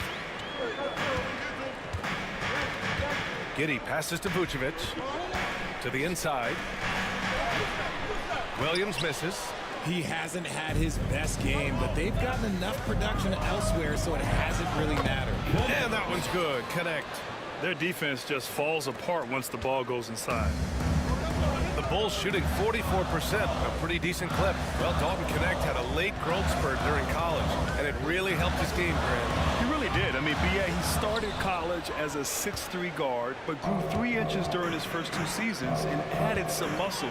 Giddey passes to Vucevic. To the inside. Williams misses. He hasn't had his best game, but they've gotten enough production elsewhere, so it hasn't really mattered. And that one's good. Connect. Their defense just falls apart once the ball goes inside. The Bulls shooting 44%, a pretty decent clip. Well, Dalton Connect had a late growth spurt during college, and it really helped his game, Grant. He really did. I mean, B.A., he started college as a 6'3" guard, but grew 3 inches during his first 2 seasons and added some muscle.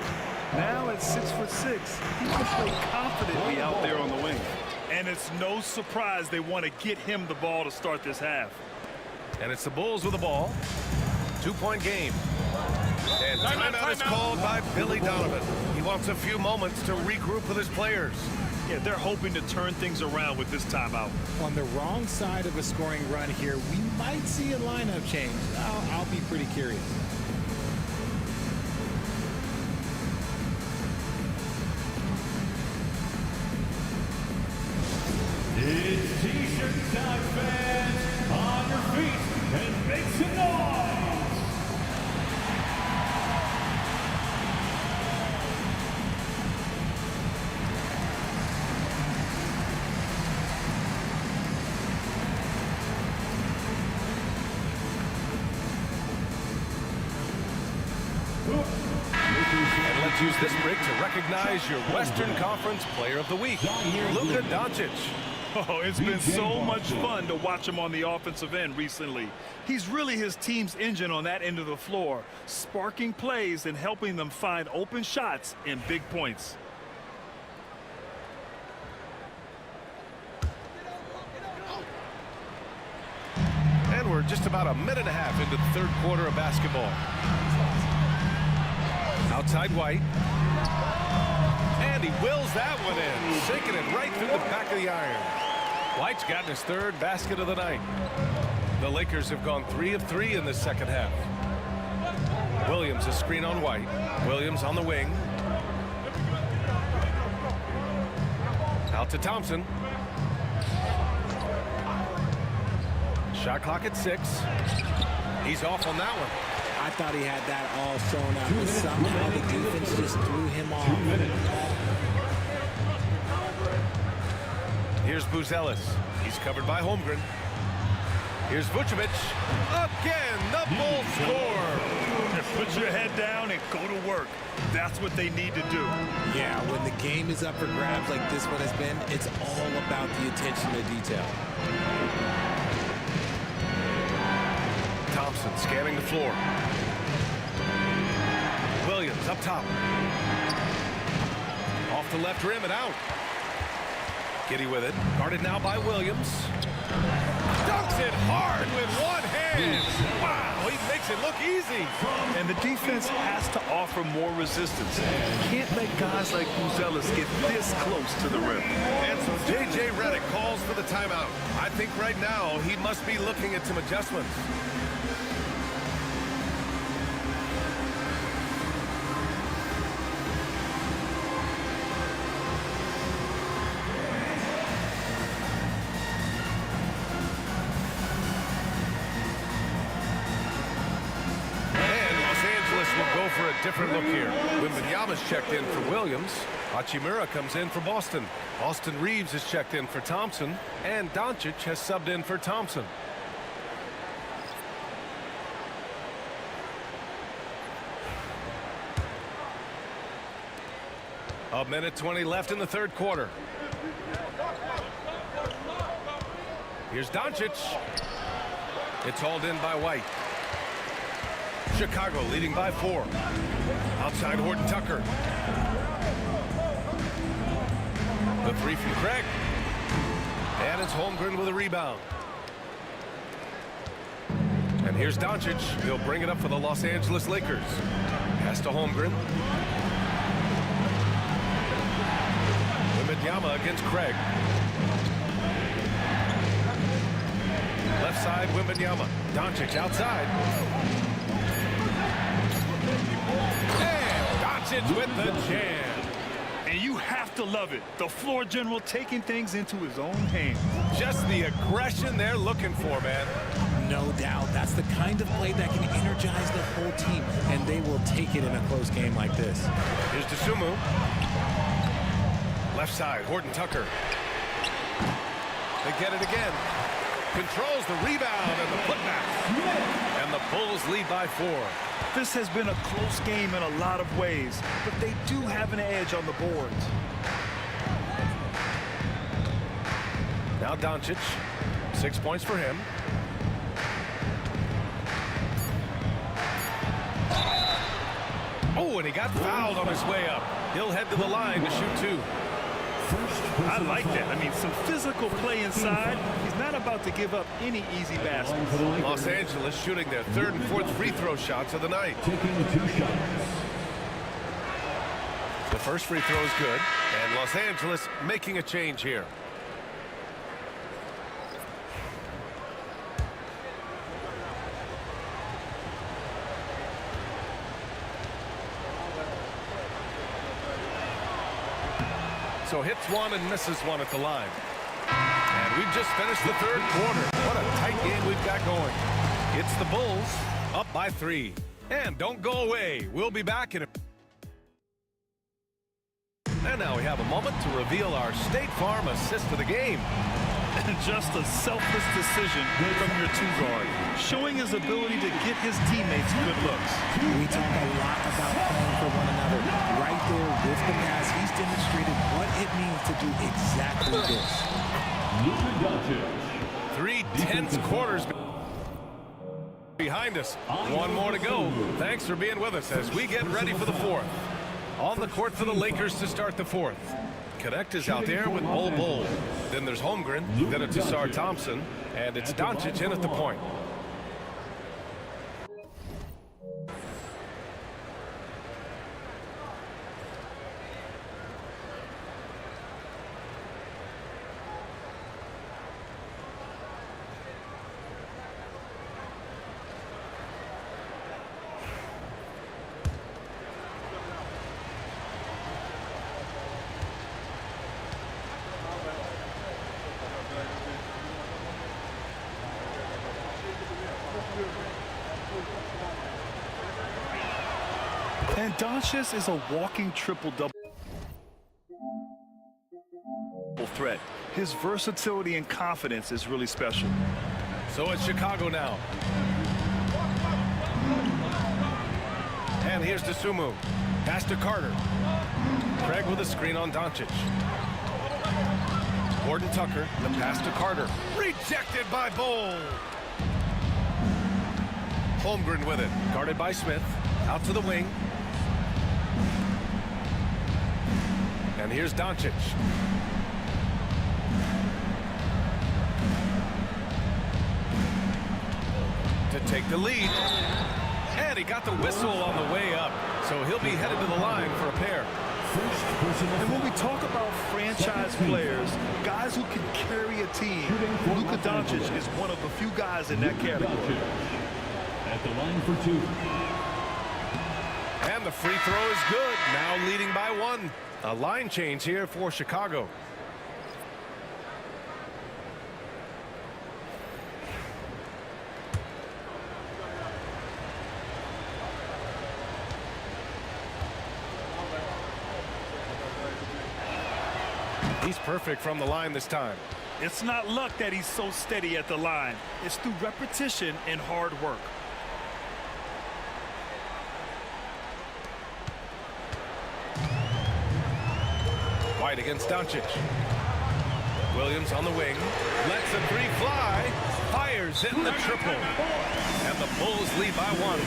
Now at 6'6", he can play confidently out there on the wing. And it's no surprise they want to get him the ball to start this half. And it's the Bulls with the ball. 2-point game. And timeout is called by Billy Donovan. He wants a few moments to regroup with his players. Yeah, they're hoping to turn things around with this timeout. On the wrong side of a scoring run here, we might see a lineup change. I'll be pretty curious. It's T-shirt time, fans. On your feet and make some noise. And let's use this break to recognize your Western Conference Player of the Week, Luka Doncic. Oh, it's been so much fun to watch him on the offensive end recently. He's really his team's engine on that end of the floor, sparking plays and helping them find open shots and big points. And we're just about a minute and a half into the 3rd quarter of basketball. Outside White. And he wills that one in, shaking it right through the back of the iron. White's gotten his 3rd basket of the night. The Lakers have gone 3 of 3 in this second half. Williams a screen on White. Williams on the wing. Out to Thompson. Shot clock at 6. He's off on that one. I thought he had that all sewn up, but somehow the defense just threw him off. Here's Buzelis. He's covered by Holmgren. Here's Vucevic. Again, the Bulls score. Put your head down and go to work. That's what they need to do. Yeah, when the game is up for grabs like this one has been, it's all about the attention to detail. Thompson scanning the floor. Williams up top. Off the left rim and out. Giddey with it. Guarded now by Williams. Dunks it hard with one hand. Wow, he makes it look easy. And the defense has to offer more resistance. Can't let guys like Buzelis get this close to the rim. And so J.J. Redick calls for the timeout. I think right now he must be looking at some adjustments. For a different look here. Wembanyama's checked in for Williams. Hachimura comes in for Boston. Austin Reeves is checked in for Thompson. And Doncic has subbed in for Thompson. A minute 20 left in the 3rd quarter. Here's Doncic. It's hauled in by White. Chicago leading by 4. Outside Horton Tucker. The 3 from Craig. And it's Holmgren with a rebound. And here's Doncic. He'll bring it up for the Los Angeles Lakers. Pass to Holmgren. Wembanyama against Craig. Left side, Wembanyama. Doncic outside. And Doncic with the jam. And you have to love it. The floor general taking things into his own hands. Just the aggression they're looking for, man. No doubt. That's the kind of play that can energize the whole team, and they will take it in a close game like this. Here's Dosunmu. Left side, Horton Tucker. They get it again. Controls the rebound and the putback. And the Bulls lead by 4. This has been a close game in a lot of ways, but they do have an edge on the boards. Now Doncic. 6 points for him. Oh, and he got fouled on his way up. He'll head to the line to shoot 2. I like that. I mean, some physical play inside. He's not about to give up any easy baskets. Los Angeles shooting their 3rd and 4th free throw shots of the night. Taking 2 shots. The first free throw is good, and Los Angeles making a change here. So hits 1 and misses 1 at the line. And we've just finished the 3rd quarter. What a tight game we've got going. It's the Bulls up by 3. And don't go away. We'll be back in a... And now we have a moment to reveal our State Farm assist of the game. Just a selfless decision from your 2-guard, showing his ability to get his teammates good looks. We talk a lot about playing for one another. Right there with the pass, he's demonstrated what it means to do exactly this. 3 tense quarters behind us. 1 more to go. Thanks for being with us as we get ready for the 4th. On the court for the Lakers to start the 4th. Connect is out there with Bol. Then there's Holmgren, then it's Asar Thompson, and it's Doncic in at the point. And Doncic is a walking triple-double threat. His versatility and confidence is really special. So it's Chicago now. And here's Dosunmu. Pass to Carter. Craig with a screen on Doncic. Horton Tucker, the pass to Carter. Rejected by Bol. Holmgren with it. Guarded by Smith. Out to the wing. And here's Doncic. To take the lead. And he got the whistle on the way up. So he'll be headed to the line for a pair. And when we talk about franchise players, guys who can carry a team, Luka Doncic is one of the few guys in that category. At the line for 2. And the free throw is good. Now leading by 1. A line change here for Chicago. He's perfect from the line this time. It's not luck that he's so steady at the line. It's through repetition and hard work. White against Doncic. Williams on the wing. Lets a three fly. Fires in the triple. And the Bulls lead by 1.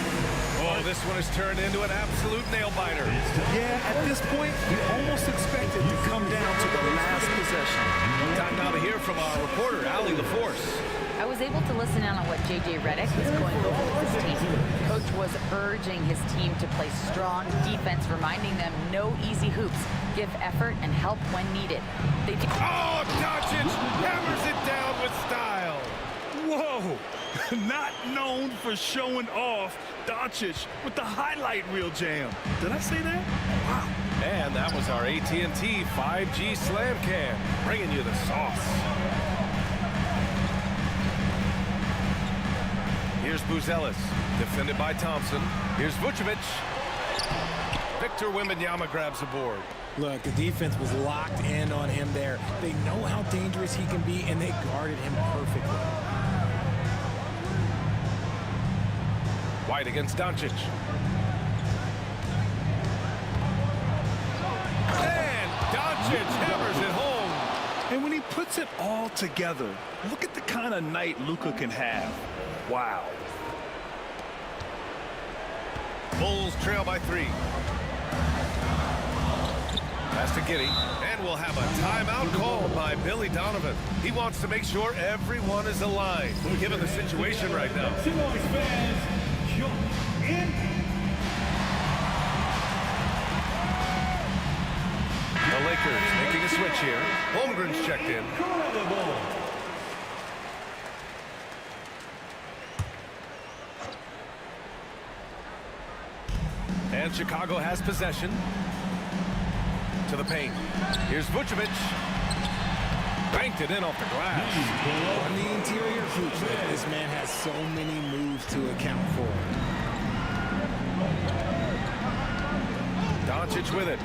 Oh, this one has turned into an absolute nail-biter. Yeah, at this point, you almost expect it to come down to the last possession. Time now to hear from our reporter, Allie LaForce. I was able to listen in on what J.J. Redick was going over with his team. Coach was urging his team to play strong defense, reminding them no easy hoops, give effort, and help when needed. Oh, Doncic hammers it down with style. Whoa! Not known for showing off, Doncic with the highlight reel jam. Did I say that? Wow. And that was our AT&T 5G Slam Cam, bringing you the sauce. Here's Buzelis, defended by Thompson. Here's Vucevic. Victor Wembanyama grabs the board. Look, the defense was locked in on him there. They know how dangerous he can be, and they guarded him perfectly. White against Doncic. And Doncic hammers it home. And when he puts it all together, look at the kind of night Luka can have. Wow. Bulls trail by 3. Pass to Giddey, and we'll have a timeout called by Billy Donovan. He wants to make sure everyone is aligned, given the situation right now. The Lakers making a switch here. Holmgren's checked in. And Chicago has possession. To the paint. Here's Vucevic. Banked it in off the glass. On the interior hoops, this man has so many moves to account for. Doncic with it.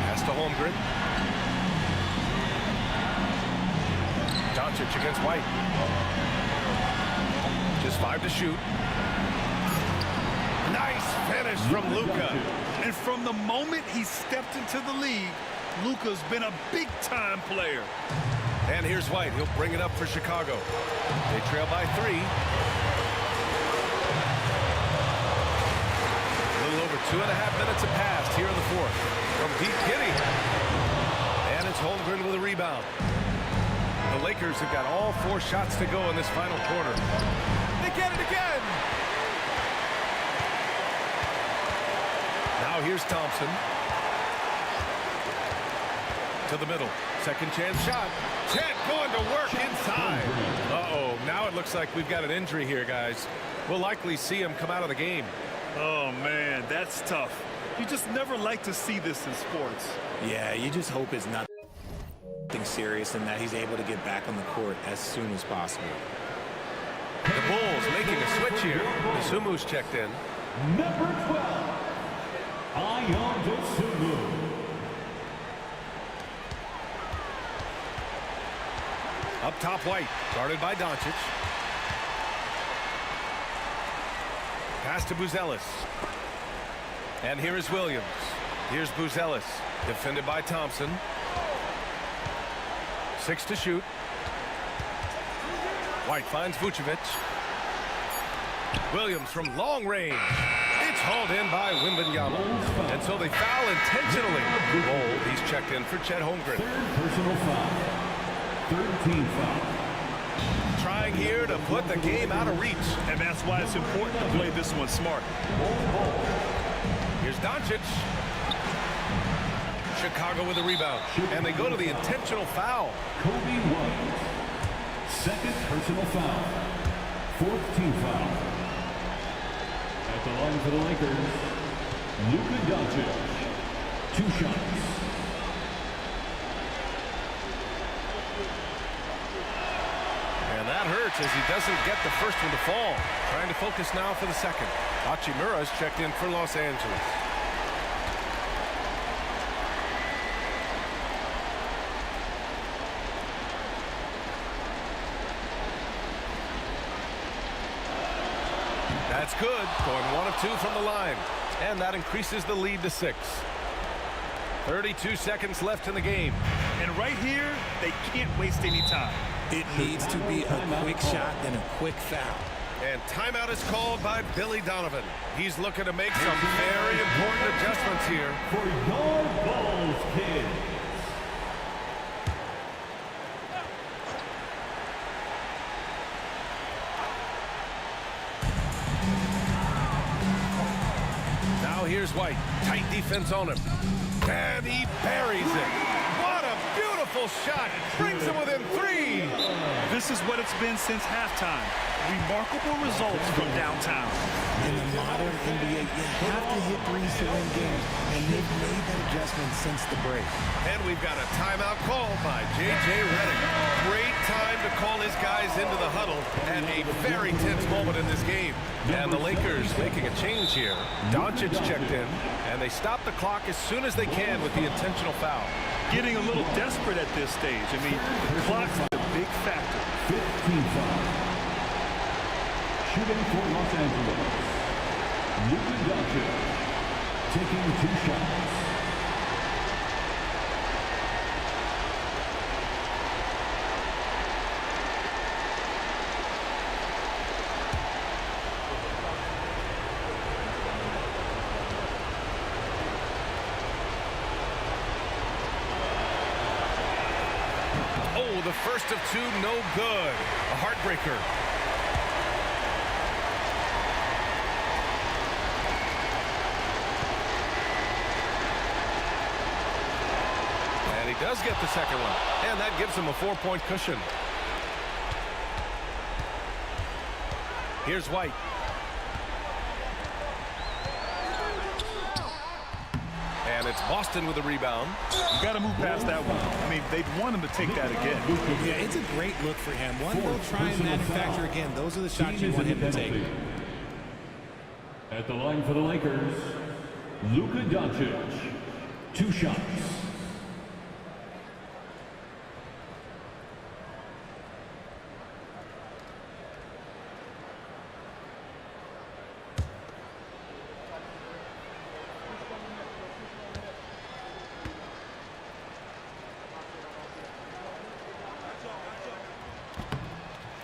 Pass to Holmgren. Doncic against White. Just 5 to shoot. Nice finish from Luka. And from the moment he stepped into the league, Luka's been a big-time player. And here's White. He'll bring it up for Chicago. They trail by 3. A little over 2.5 minutes have passed here in the 4th. From deep Giddey. And it's Holmgren with a rebound. The Lakers have got all 4 shots to go in this final quarter. They get it again. Now here's Thompson. To the middle. Second chance shot. Chet going to work inside. Uh-oh. Now it looks like we've got an injury here, guys. We'll likely see him come out of the game. Oh, man, that's tough. You just never like to see this in sports. Yeah, you just hope it's nothing serious and that he's able to get back on the court as soon as possible. The Bulls making a switch here. Sumu's checked in. Number 12, Sumu. Up top, White, guarded by Doncic. Pass to Buzelis. And here is Williams. Here's Buzelis, defended by Thompson. 6 to shoot. White finds Vucevic. Williams from long range. It's hauled in by Wembanyama. And so they foul intentionally. Bold, he's checked in for Chet Holmgren. Third personal foul. Third team foul. Trying here to put the game out of reach. And that's why it's important to play this one smart. Here's Doncic. Chicago with a rebound. And they go to the intentional foul. Kobe White. Second personal foul. Fourth team foul. At the line for the Lakers, Luka Doncic. 2 shots. And that hurts as he doesn't get the first one to fall. Trying to focus now for the second. Hachimura's checked in for Los Angeles. That's good. Going 1 of 2 from the line. And that increases the lead to 6. 32 seconds left in the game. And right here, they can't waste any time. It needs to be a quick shot and a quick foul. And timeout is called by Billy Donovan. He's looking to make some very important adjustments here. For your balls, kids. Now here's White. Tight defense on him. And he buries it. What a beautiful shot. Brings him within 3. This is what it's been since halftime. Remarkable results from downtown. In the modern NBA, you have to hit threes to win games, and they've made that adjustment since the break. And we've got a timeout called by J.J. Redick. Great time to call his guys into the huddle at a very tense moment in this game. And the Lakers making a change here. Doncic checked in, and they stop the clock as soon as they can with the intentional foul. Getting a little desperate at this stage. I mean, the clock's a big factor. 15 foul. Shooting for Los Angeles, Luka Doncic, taking 2 shots. Oh, the first of 2, no good. A heartbreaker. He does get the second one, and that gives him a 4-point cushion. Here's White. And it's Boston with the rebound. You got to move past that one. I mean, they'd want him to take that again. Yeah, it's a great look for him. One will try and manufacture again. Those are the shots you want him to take. At the line for the Lakers, Luka Doncic, 2 shots.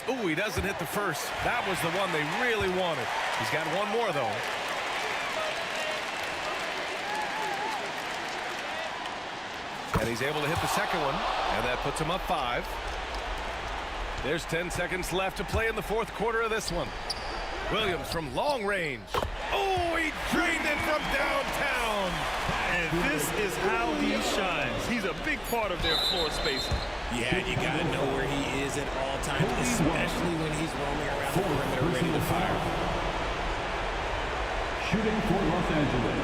Ooh, he doesn't hit the first. That was the one they really wanted. He's got one more, though. And he's able to hit the second one, and that puts him up 5. There's 10 seconds left to play in the 4th quarter of this one. Williams from long range. Oh, he drained it from downtown. And this is how he shines. He's a big part of their floor spacing. Yeah, you got to know where he is at all times, especially when he's roaming around the perimeter ready to fire. Shooting for Los Angeles,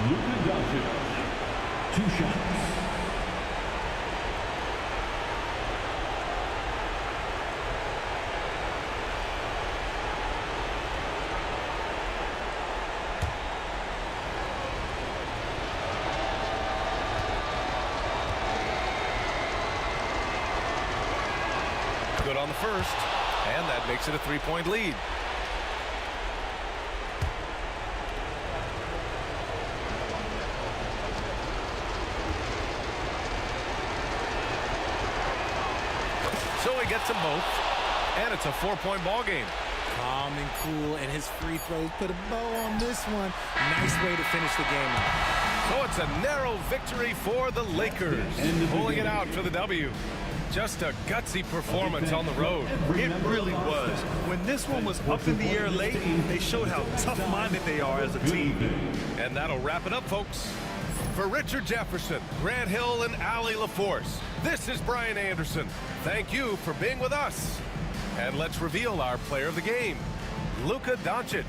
Luka Doncic, 2 shots. Good on the first, and that makes it a 3-point lead. So he gets them both, and it's a 4-point ball game. Calm and cool, and his free throws put a bow on this one. Nice way to finish the game off. So it's a narrow victory for the Lakers, pulling it out for the W. Just a gutsy performance on the road. It really was. When this one was up in the air late, they showed how tough-minded they are as a team. And that'll wrap it up, folks. For Richard Jefferson, Grant Hill, and Allie LaForce, this is Brian Anderson. Thank you for being with us. And let's reveal our player of the game, Luka Doncic.